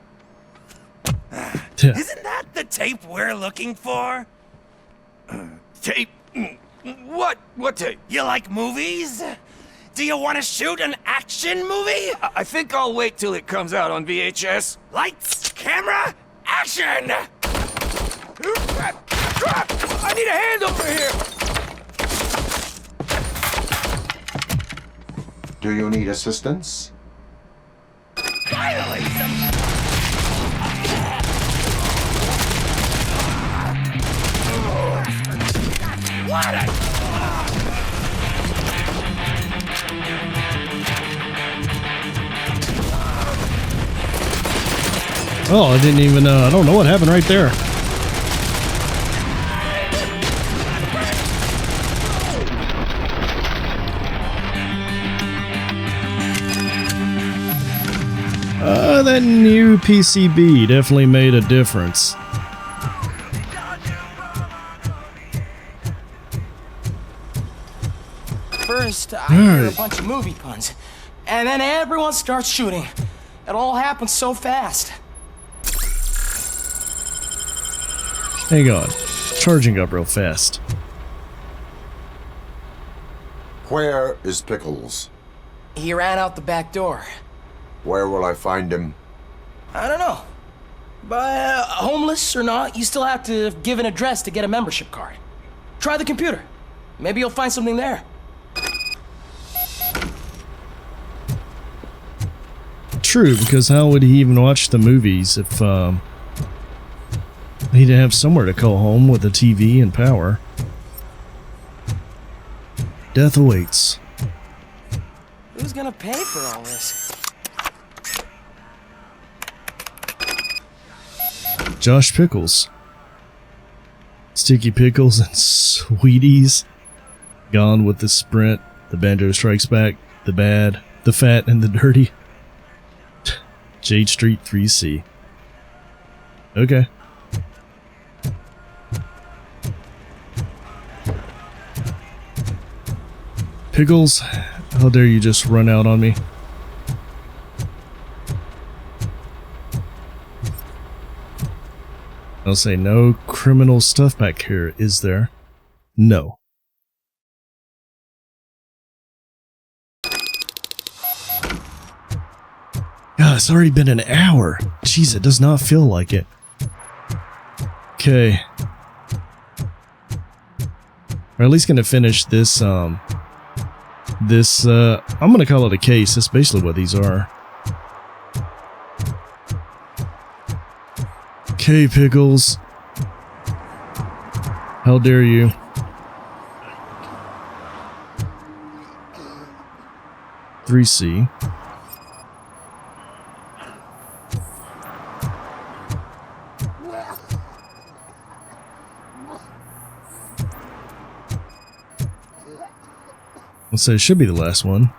Isn't that the tape we're looking for? Tape? What? What tape? You like movies? Do you want to shoot an action movie? I think I'll wait till it comes out on VHS. Lights, camera, action! Crap! I need a hand over here! Do you need assistance? Finally, What a... Oh, I didn't even, I don't know what happened right there. That new PCB definitely made a difference. First, I hear a bunch of movie puns, and then everyone starts shooting. It all happens so fast. Hang on. Charging up real fast. Where is Pickles? He ran out the back door. Where will I find him? I don't know. But homeless or not, you still have to give an address to get a membership card. Try the computer. Maybe you'll find something there. True, because how would he even watch the movies if he didn't have somewhere to call home with a TV and power? Death awaits. Who's gonna pay for all this? Josh Pickles. Sticky Pickles and Sweeties. Gone with the Sprint. The Banjo Strikes Back. The Bad. The Fat and the Dirty. Jade Street 3C. Okay. Pickles, how dare you just run out on me? I'll say no criminal stuff back here, is there? No. God, it's already been an hour. Jeez, it does not feel like it. Okay. We're at least gonna finish this, I'm gonna call it a case. That's basically what these are. Okay, Pickles. How dare you? "3C. Let's say it should be the last one.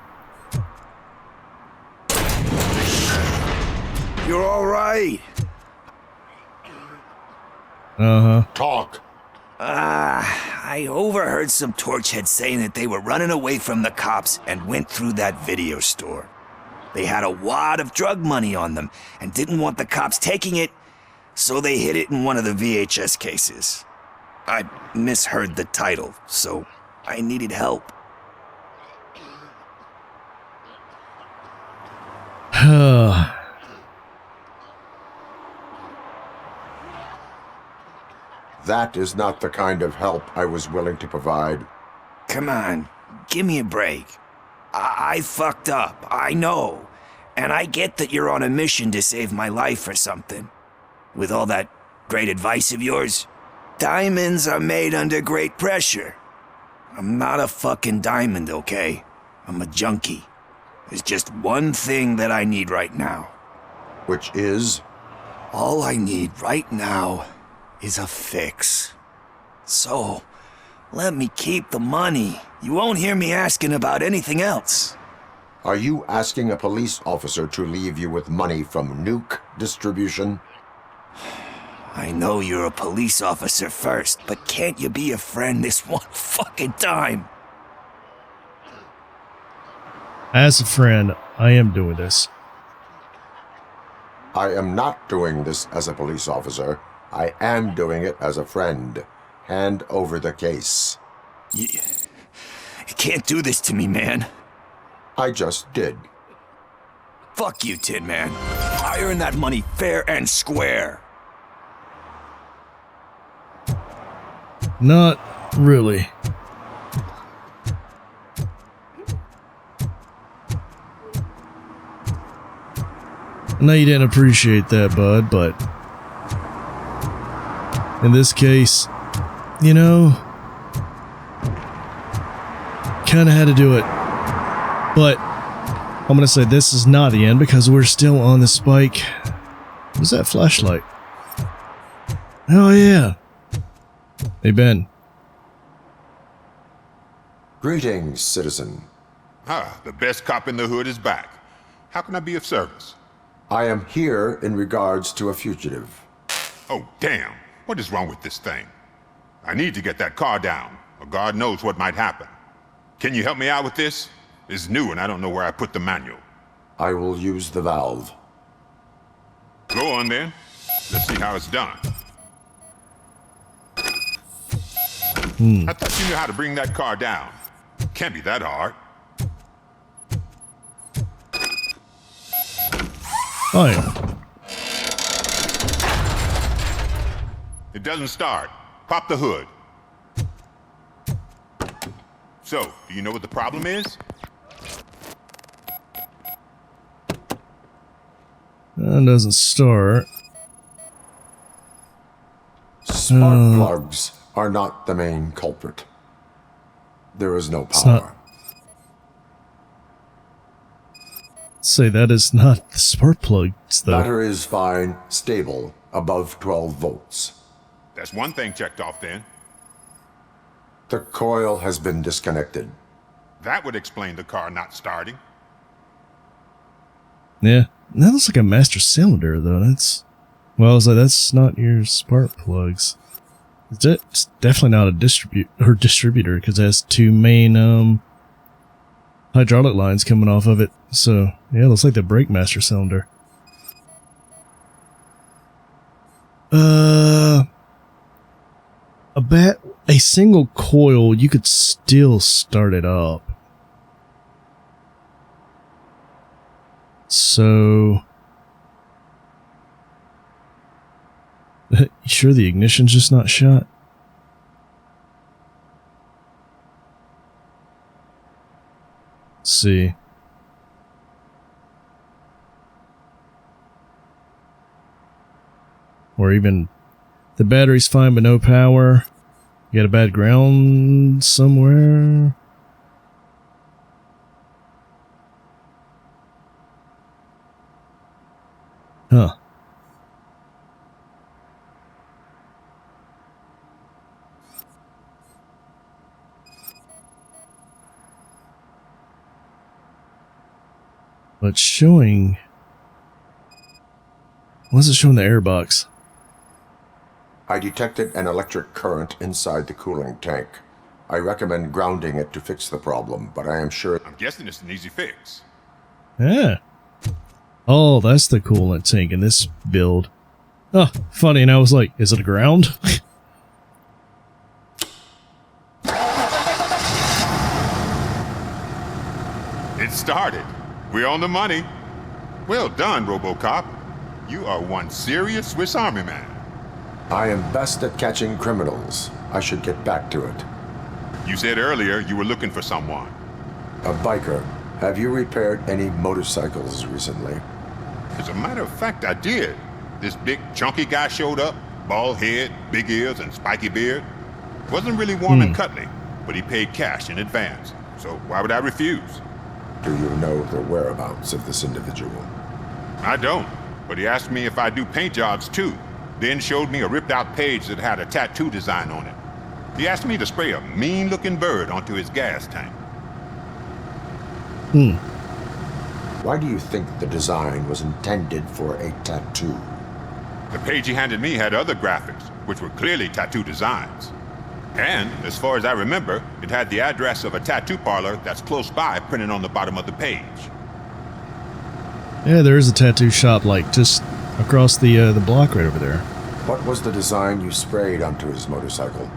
You're all right. Talk. I overheard some torchheads saying that they were running away from the cops and went through that video store. They had a wad of drug money on them and didn't want the cops taking it, so they hid it in one of the VHS cases. I misheard the title, so I needed help. That is not the kind of help I was willing to provide. Come on, give me a break. I fucked up, I know. And I get that you're on a mission to save my life or something. With all that great advice of yours, diamonds are made under great pressure. I'm not a fucking diamond, okay? I'm a junkie. There's just one thing that I need right now. Which is? All I need right now is a fix. So, let me keep the money. You won't hear me asking about anything else. Are you asking a police officer to leave you with money from nuke distribution? I know you're a police officer first, but can't you be a friend this one fucking time? As a friend, I am doing this. I am not doing this as a police officer. I am doing it as a friend. Hand over the case. You can't do this to me, man. I just did. Fuck you, Tin Man. I earn that money fair and square. Not really. I know you didn't appreciate that, bud, but in this case, you know, kind of had to do it. But I'm going to say this is not the end because we're still on the spike. What's that flashlight? Oh, yeah. Hey, Ben. Greetings, citizen. Ah, the best cop in the hood is back. How can I be of service? I am here in regards to a fugitive. Oh, damn. What is wrong with this thing? I need to get that car down, or God knows what might happen. Can you help me out with this? It's new and I don't know where I put the manual. I will use the valve. Go on then. Let's see how it's done. I thought you knew how to bring that car down. Can't be that hard. Oh, yeah. It doesn't start. Pop the hood. So, do you know what the problem is? That doesn't start. Spark plugs are not the main culprit. There is no It's power. not. Say that is not the spark plugs, though. Battery is fine, stable, above 12 volts. That's one thing checked off then. The coil has been disconnected. That would explain the car not starting. Yeah, that looks like a master cylinder, though. That's, well, I was like, that's not your spark plugs. It's definitely not a distributor because it has two main hydraulic lines coming off of it. So yeah, it looks like the brake master cylinder. A single coil, you could still start it up. So, you sure the ignition's just not shut? Let's see. Or even the battery's fine but no power. You got a bad ground somewhere? Huh. But showing... What's it showing the airbox? I detected an electric current inside the cooling tank. I recommend grounding it to fix the problem, but I am sure... I'm guessing it's an easy fix. Yeah. Oh, that's the coolant tank in this build. Oh, funny, and I was like, is it a ground? It started. We're on the money. Well done, RoboCop. You are one serious Swiss Army man. I am best at catching criminals. I should get back to it. You said earlier you were looking for someone. A biker. Have you repaired any motorcycles recently? As a matter of fact, I did. This big, chunky guy showed up. Bald head, big ears, and spiky beard. Wasn't really warm and cuddly, but he paid cash in advance. So why would I refuse? Do you know the whereabouts of this individual? I don't, but he asked me if I do paint jobs too. Then showed me a ripped-out page that had a tattoo design on it. He asked me to spray a mean-looking bird onto his gas tank. Why do you think the design was intended for a tattoo? The page he handed me had other graphics, which were clearly tattoo designs. And, as far as I remember, it had the address of a tattoo parlor that's close by printed on the bottom of the page. Yeah, there is a tattoo shop, like, just across the block right over there. What was the design you sprayed onto his motorcycle?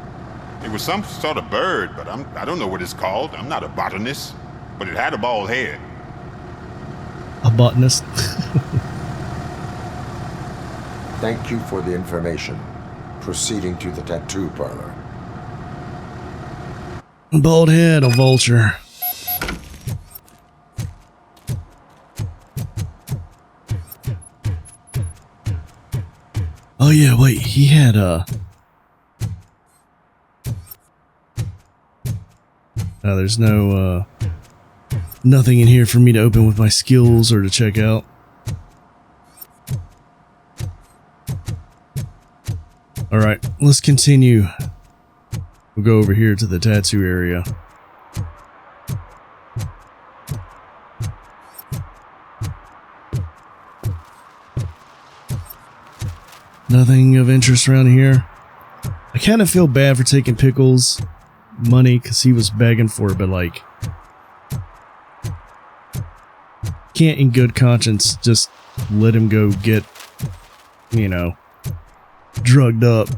It was some sort of bird, but I don't know what it's called. I'm not a botanist. But it had a bald head. A botanist? Thank you for the information. Proceeding to the tattoo parlor. Bald head, a vulture. Oh yeah, wait, he had there's no nothing in here for me to open with my skills or to check out. Alright, let's continue. We'll go over here to the tattoo area. Nothing of interest around here. I kind of feel bad for taking Pickles' money because he was begging for it, but like, can't in good conscience just let him go get, you know, drugged up.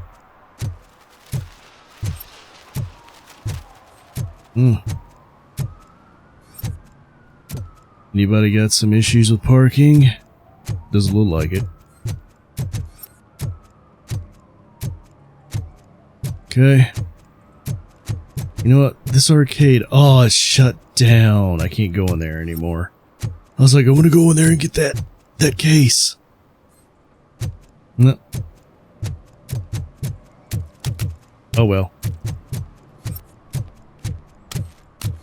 Anybody got some issues with parking? Doesn't look like it. Okay. You know what? This arcade... Oh, it's shut down. I can't go in there anymore. I was like, I want to go in there and get that case. No. Oh well.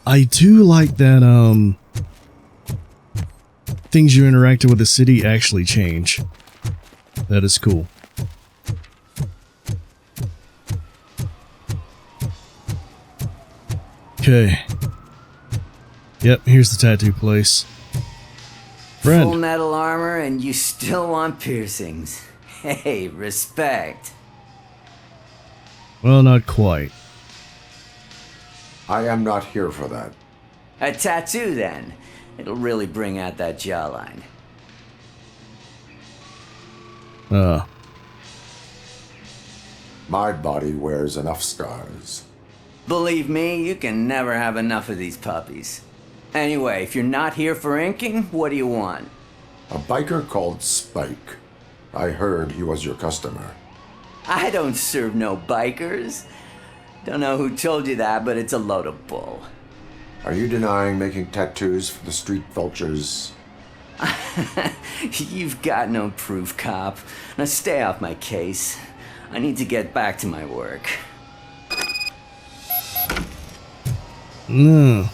I do like that, things you interacted with the city actually change. That is cool. Okay. Yep, here's the tattoo place. Friend. Full metal armor and you still want piercings. Hey, respect. Well, not quite. I am not here for that. A tattoo, then. It'll really bring out that jawline. My body wears enough scars. Believe me, you can never have enough of these puppies. Anyway, if you're not here for inking, what do you want? A biker called Spike. I heard he was your customer. I don't serve no bikers. Don't know who told you that, but it's a load of bull. Are you denying making tattoos for the street vultures? You've got no proof, cop. Now stay off my case. I need to get back to my work. No.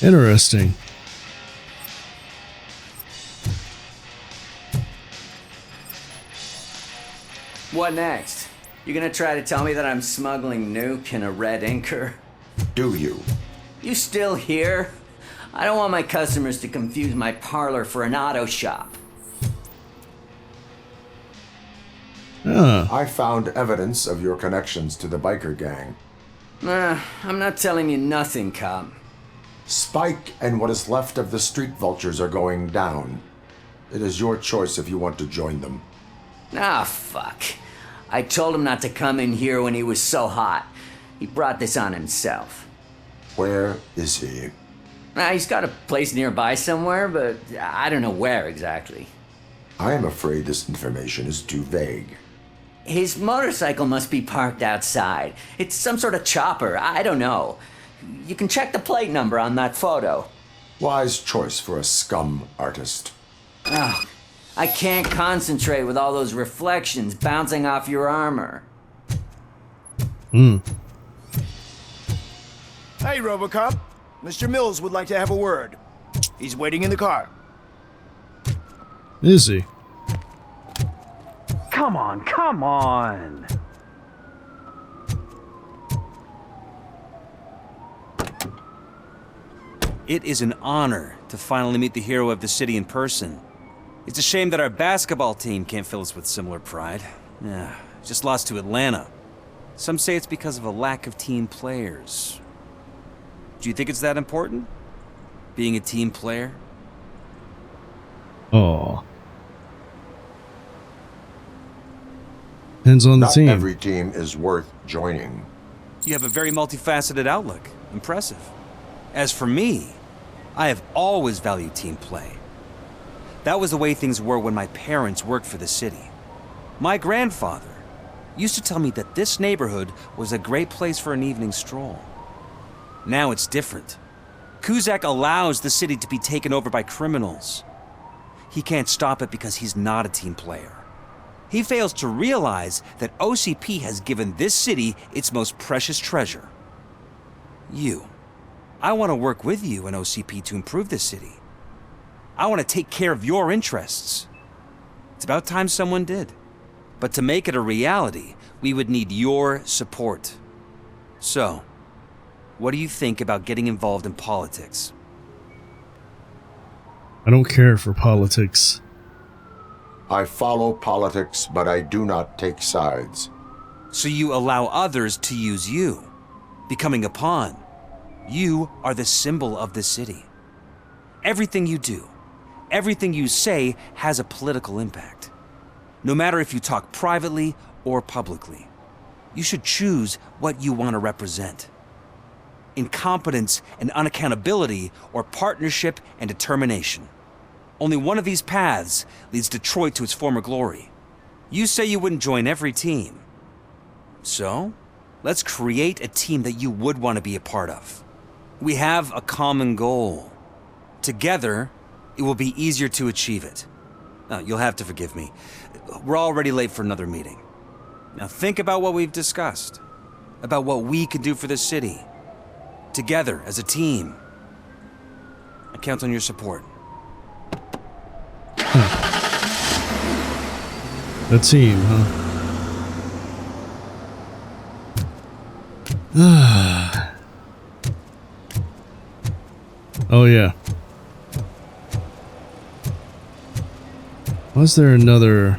Interesting. What next? You gonna try to tell me that I'm smuggling nuke in a red inker? Do you? You still here? I don't want my customers to confuse my parlor for an auto shop. I found evidence of your connections to the biker gang. I'm not telling you nothing, cop. Spike and what is left of the street vultures are going down. It is your choice if you want to join them. Ah, fuck. I told him not to come in here when he was so hot. He brought this on himself. Where is he? He's got a place nearby somewhere, but I don't know where exactly. I am afraid this information is too vague. His motorcycle must be parked outside. It's some sort of chopper. I don't know. You can check the plate number on that photo. Wise choice for a scum artist. Oh, I can't concentrate with all those reflections bouncing off your armor. Hey, RoboCop. Mr. Mills would like to have a word. He's waiting in the car. Is he? Come on, come on! It is an honor to finally meet the hero of the city in person. It's a shame that our basketball team can't fill us with similar pride. Yeah, just lost to Atlanta. Some say it's because of a lack of team players. Do you think it's that important? Being a team player? Oh. Depends on the team. Not every team is worth joining. You have a very multifaceted outlook. Impressive. As for me, I have always valued team play. That was the way things were when my parents worked for the city. My grandfather used to tell me that this neighborhood was a great place for an evening stroll. Now it's different. Kuzak allows the city to be taken over by criminals. He can't stop it because he's not a team player. He fails to realize that OCP has given this city its most precious treasure. You. I want to work with you and OCP to improve this city. I want to take care of your interests. It's about time someone did. But to make it a reality, we would need your support. So, what do you think about getting involved in politics? I don't care for politics. I follow politics, but I do not take sides. So you allow others to use you, becoming a pawn. You are the symbol of the city. Everything you do, everything you say has a political impact. No matter if you talk privately or publicly, you should choose what you want to represent. Incompetence and unaccountability, or partnership and determination. Only one of these paths leads Detroit to its former glory. You say you wouldn't join every team. So, let's create a team that you would want to be a part of. We have a common goal. Together, it will be easier to achieve it. Now, you'll have to forgive me. We're already late for another meeting. Now think about what we've discussed. About what we can do for the city. Together, as a team. I count on your support. A team, huh? Oh yeah. Was there another...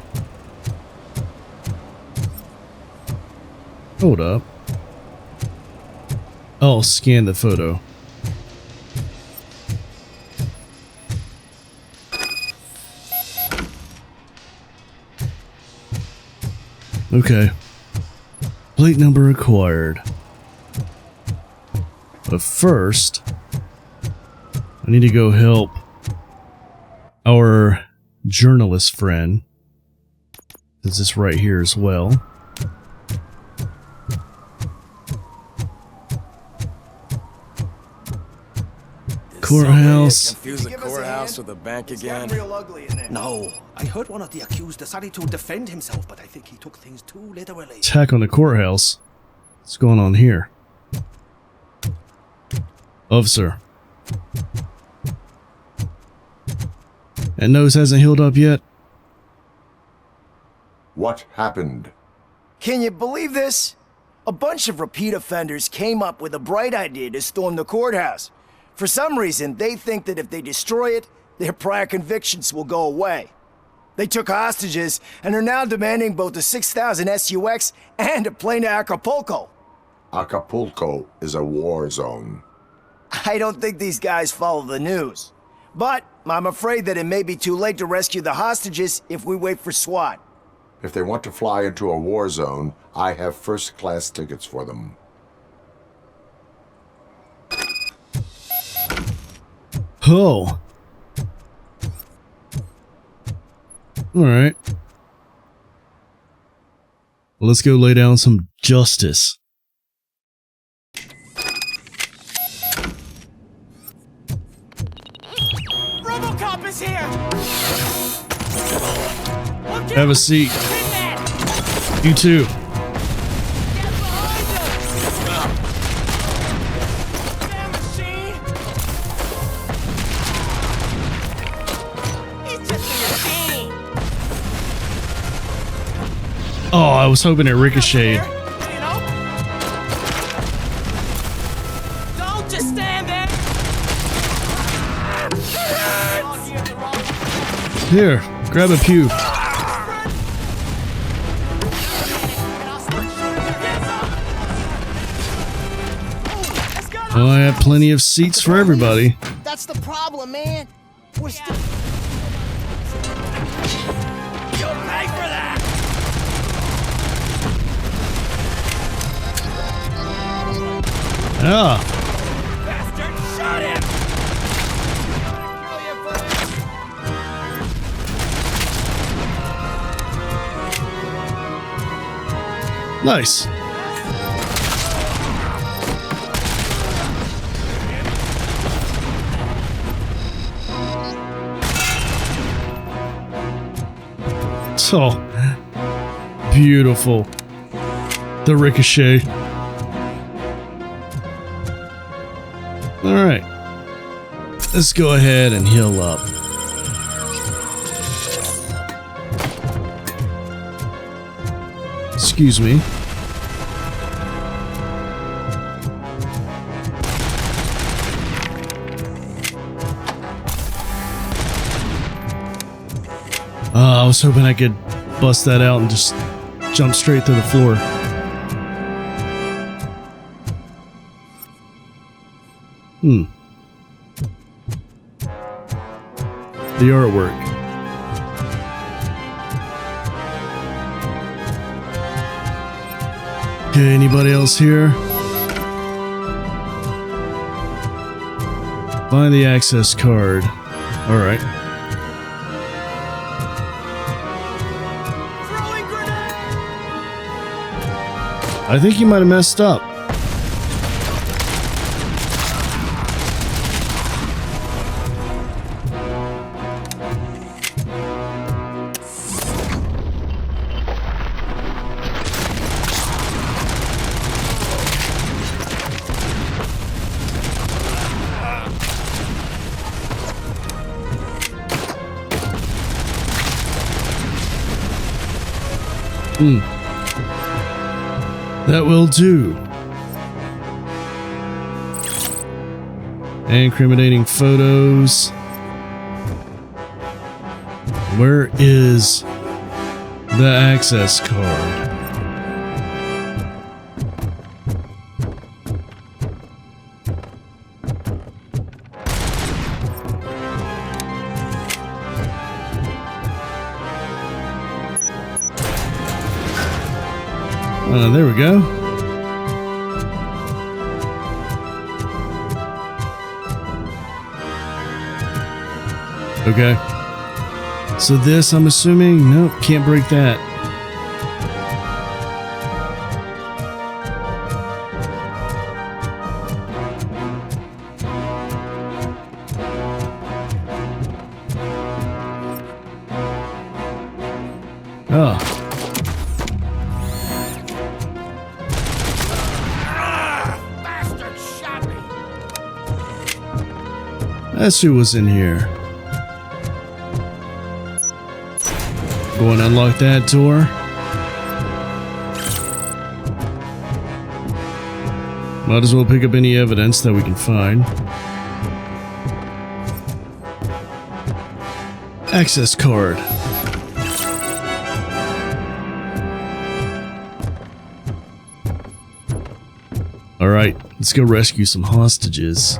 Hold up. Oh, scan the photo. Okay. Plate number acquired. But first, I need to go help our journalist friend. Is this right here as well? Courthouse. Confuse the courthouse with the bank again? No, I heard one of the accused decided to defend himself, but I think he took things too literally. Attack on the courthouse. What's going on here? Officer. That nose hasn't healed up yet. What happened? Can you believe this? A bunch of repeat offenders came up with a bright idea to storm the courthouse. For some reason, they think that if they destroy it, their prior convictions will go away. They took hostages and are now demanding both a 6,000 SUX and a plane to Acapulco. Acapulco is a war zone. I don't think these guys follow the news. But I'm afraid that it may be too late to rescue the hostages if we wait for SWAT. If they want to fly into a war zone, I have first-class tickets for them. Oh. Alright. Let's go lay down some justice. RoboCop is here! Have a seat. You too. Oh, I was hoping it ricocheted. Don't just stand there! Here, grab a pew. Well, I have plenty of seats for everybody. That's the problem, man. We're still... You'll pay for that! Ah. Bastard, shot him! Nice. Oh, beautiful. The ricochet. All right. Let's go ahead and heal up. Excuse me. I was hoping I could bust that out and just jump straight through the floor. The artwork. Okay, anybody else here? Find the access card. Alright. I think you might have messed up. That will do. Incriminating photos. Where is the access card? There we go. Okay. So this, I'm assuming, nope, can't break that. Oh. That's who was in here. Go and unlock that door. Might as well pick up any evidence that we can find. Access card. Alright, let's go rescue some hostages.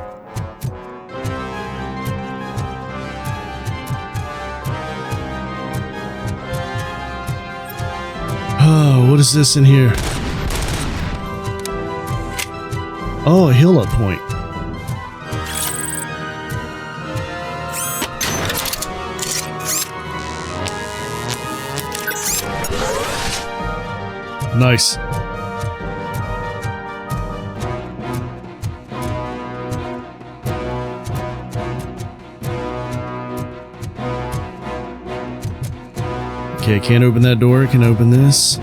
Oh, what is this in here? Oh, a heal-up point. Nice. Okay, can't open that door. Can open this.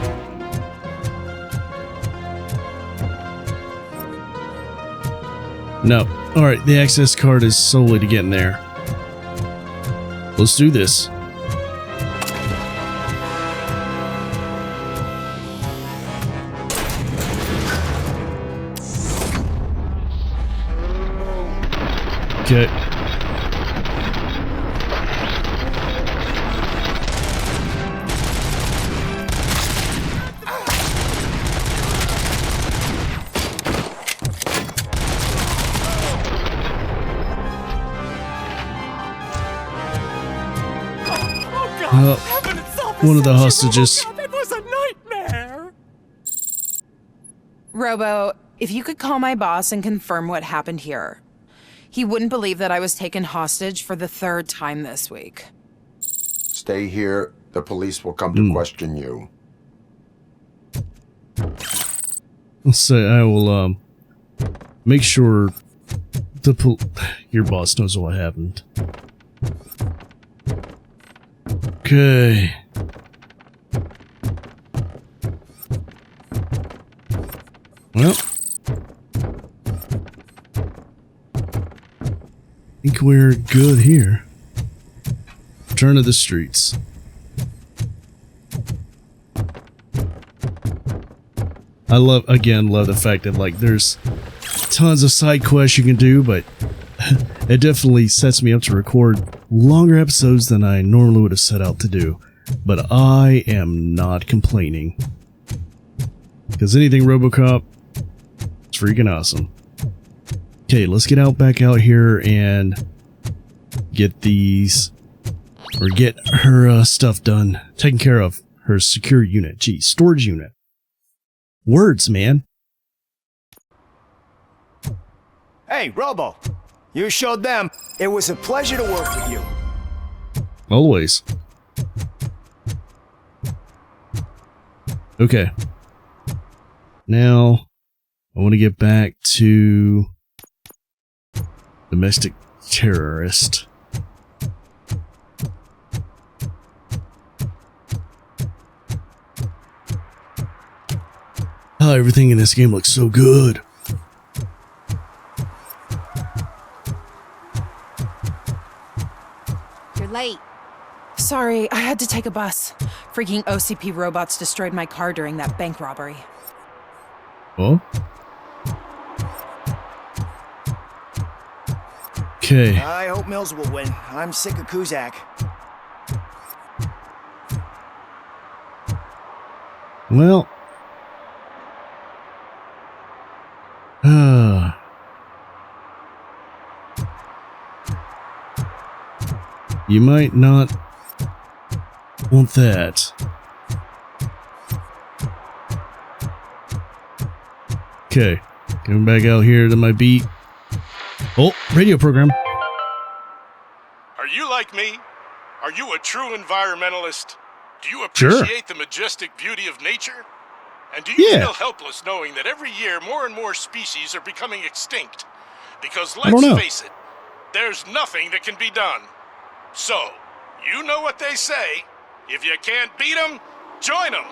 No. Alright, the access card is solely to get in there. Let's do this. Okay. One of the hostages. It was a nightmare. Robo, if you could call my boss and confirm what happened here. He wouldn't believe that I was taken hostage for the 3rd time this week. Stay here. The police will come to question you. Let's say I will make sure your boss knows what happened. Okay. Well, I think we're good here. Return to the streets. I love the fact that like there's tons of side quests you can do, but it definitely sets me up to record longer episodes than I normally would have set out to do. But I am not complaining. Because anything RoboCop, it's freaking awesome. Okay, let's get back out here and get these, or get her stuff done, taken care of. Her secure unit, geez, storage unit. Words, man. Hey, Robo, you showed them. It was a pleasure to work with you. Always. Okay. Now, I want to get back to domestic terrorist. Oh, everything in this game looks so good. You're late. Sorry, I had to take a bus. Freaking OCP robots destroyed my car during that bank robbery. Oh? Okay. I hope Mills will win. I'm sick of Kuzak. Well. You might not want that. Okay, coming back out here to my beat. Oh, radio program. Are you like me? Are you a true environmentalist? Do you appreciate the majestic beauty of nature? And do you feel helpless knowing that every year more and more species are becoming extinct? Because let's face it, there's nothing that can be done. So, you know what they say. If you can't beat them, join them.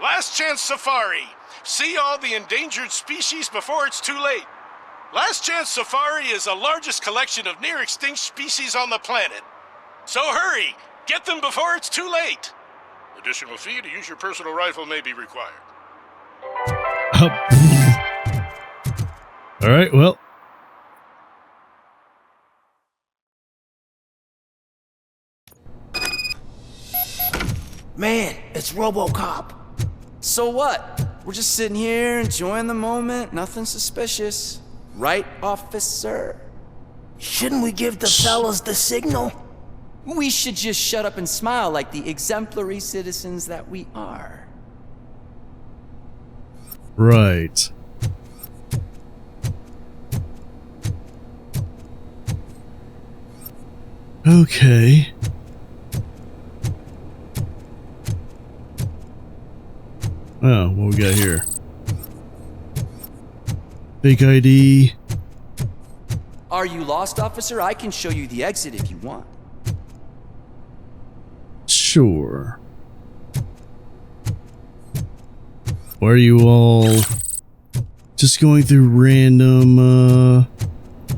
Last Chance Safari. See all the endangered species before it's too late. Last Chance Safari is the largest collection of near-extinct species on the planet. So hurry, get them before it's too late. Additional fee to use your personal rifle may be required. All right, well. Man, it's RoboCop. So what? We're just sitting here enjoying the moment. Nothing suspicious. Right, officer? Shouldn't we give the fellas the signal? We should just shut up and smile like the exemplary citizens that we are. Right. Okay. Oh, what we got here? Fake ID. Are you lost, officer? I can show you the exit if you want. Sure. Why are you all just going through random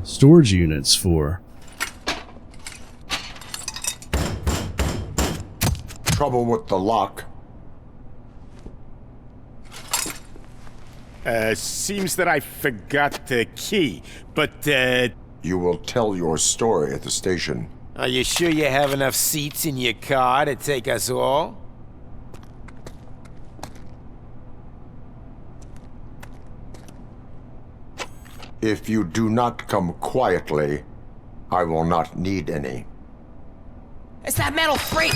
storage units for? Trouble with the lock. Seems that I forgot the key, but, You will tell your story at the station. Are you sure you have enough seats in your car to take us all? If you do not come quietly, I will not need any. It's that metal freak!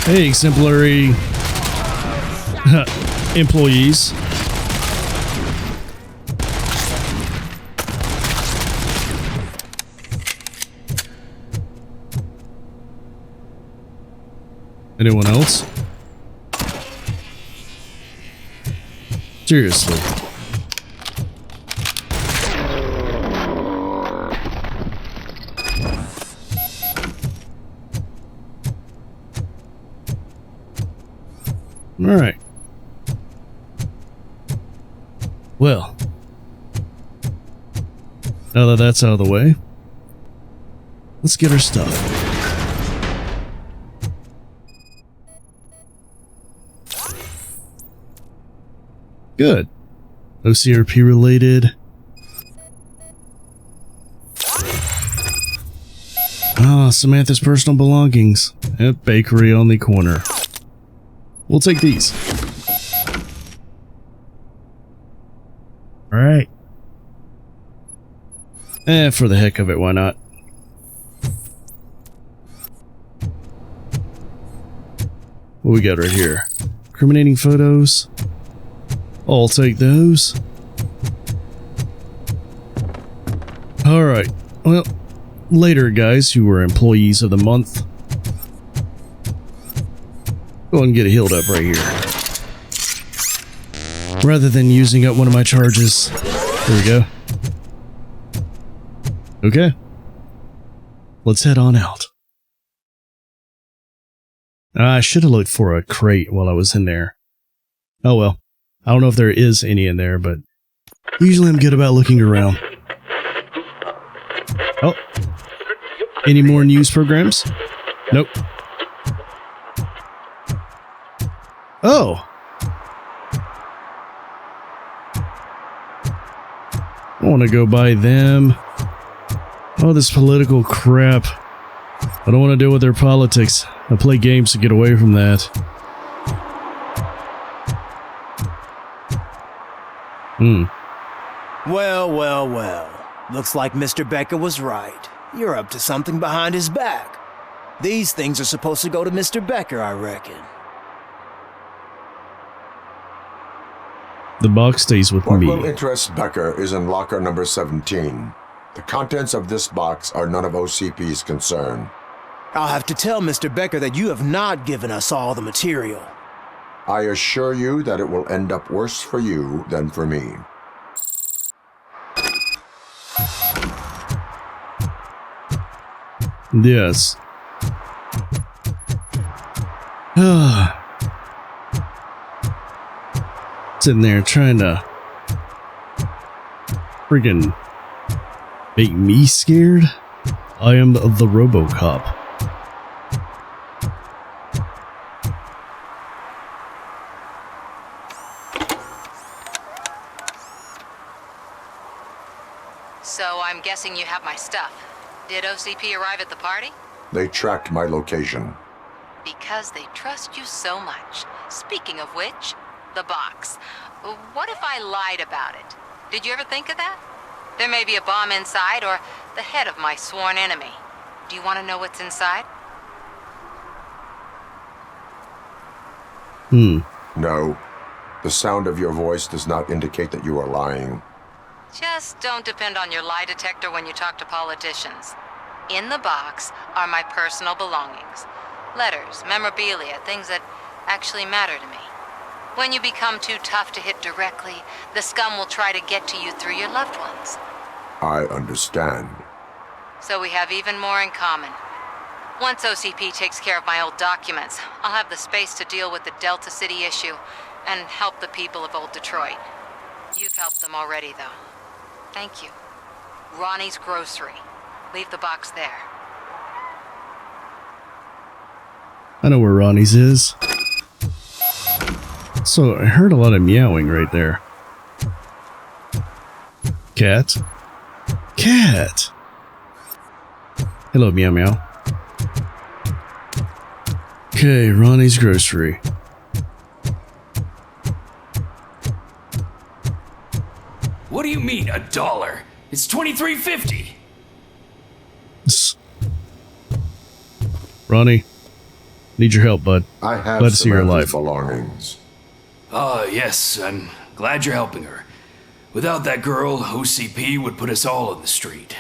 Hey, exemplary employees. Anyone else? Seriously. All right. Well, now that that's out of the way, let's get our stuff. Good. OCRP related. Ah, Samantha's personal belongings at bakery on the corner. We'll take these. Alright. For the heck of it, why not? What we got right here? Incriminating photos. I'll take those. Alright. Well, later, guys who were employees of the month. Go ahead and get healed up right here. Rather than using up one of my charges. There we go. Okay. Let's head on out. I should have looked for a crate while I was in there. Oh well. I don't know if there is any in there, but usually I'm good about looking around. Oh. Any more news programs? Nope. Oh. I want to go by them. Oh, this political crap. I don't want to deal with their politics. I play games to get away from that. Well, well, well. Looks like Mr. Becker was right. You're up to something behind his back. These things are supposed to go to Mr. Becker, I reckon. The box stays with me. What will interest Becker is in locker number 17. The contents of this box are none of OCP's concern. I'll have to tell Mr. Becker that you have not given us all the material. I assure you that it will end up worse for you than for me. Yes. Sitting there trying to friggin' make me scared? I am the RoboCop. So I'm guessing you have my stuff. Did OCP arrive at the party? They tracked my location. Because they trust you so much. Speaking of which, the box. What if I lied about it? Did you ever think of that? There may be a bomb inside or the head of my sworn enemy. Do you want to know what's inside? No. The sound of your voice does not indicate that you are lying. Just don't depend on your lie detector when you talk to politicians. In the box are my personal belongings. Letters, memorabilia, things that actually matter to me. When you become too tough to hit directly, the scum will try to get to you through your loved ones. I understand. So we have even more in common. Once OCP takes care of my old documents, I'll have the space to deal with the Delta City issue and help the people of old Detroit. You've helped them already, though. Thank you. Ronnie's Grocery. Leave the box there. I know where Ronnie's is. So I heard a lot of meowing right there. Cat? Cat! Hello, meow meow. Okay, Ronnie's Grocery. What do you mean, $1? It's $23.50. Ronnie, need your help, bud. I have glad to see your life. Belongings. Yes, I'm glad you're helping her. Without that girl, OCP would put us all in the street.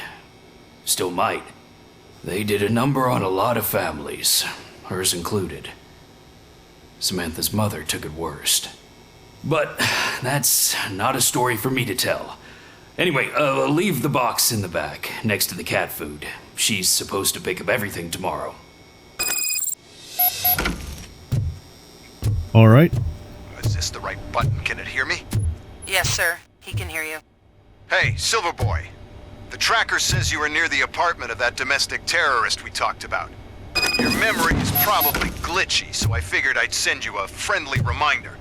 Still might. They did a number on a lot of families, hers included. Samantha's mother took it worst. But that's not a story for me to tell. Anyway, leave the box in the back, next to the cat food. She's supposed to pick up everything tomorrow. All right. Is this the right button? Can it hear me? Yes, sir. He can hear you. Hey, Silverboy. The tracker says you were near the apartment of that domestic terrorist we talked about. Your memory is probably glitchy, so I figured I'd send you a friendly reminder.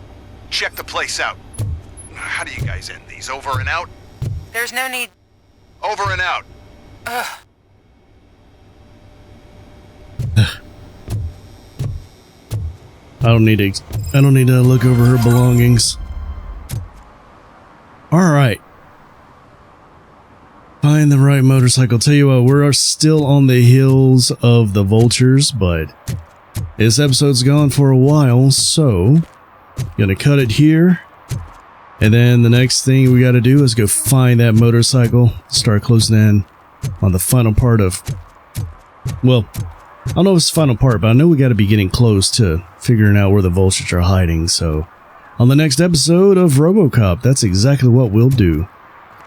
Check the place out. How do you guys end these? Over and out? There's no need. Over and out. I don't need to look over her belongings. Alright. Find the right motorcycle. Tell you what, we're still on the heels of the vultures, but this episode's gone for a while, so gonna cut it here. And then the next thing we gotta do is go find that motorcycle, start closing in on the final part of, well, I don't know if it's the final part, but I know we gotta be getting close to figuring out where the vultures are hiding, so on the next episode of RoboCop, that's exactly what we'll do.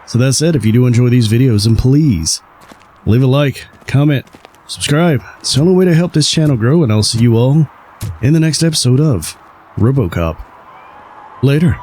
So that said, if you do enjoy these videos, then please leave a like, comment, subscribe. It's the only way to help this channel grow, and I'll see you all in the next episode of RoboCop. Later.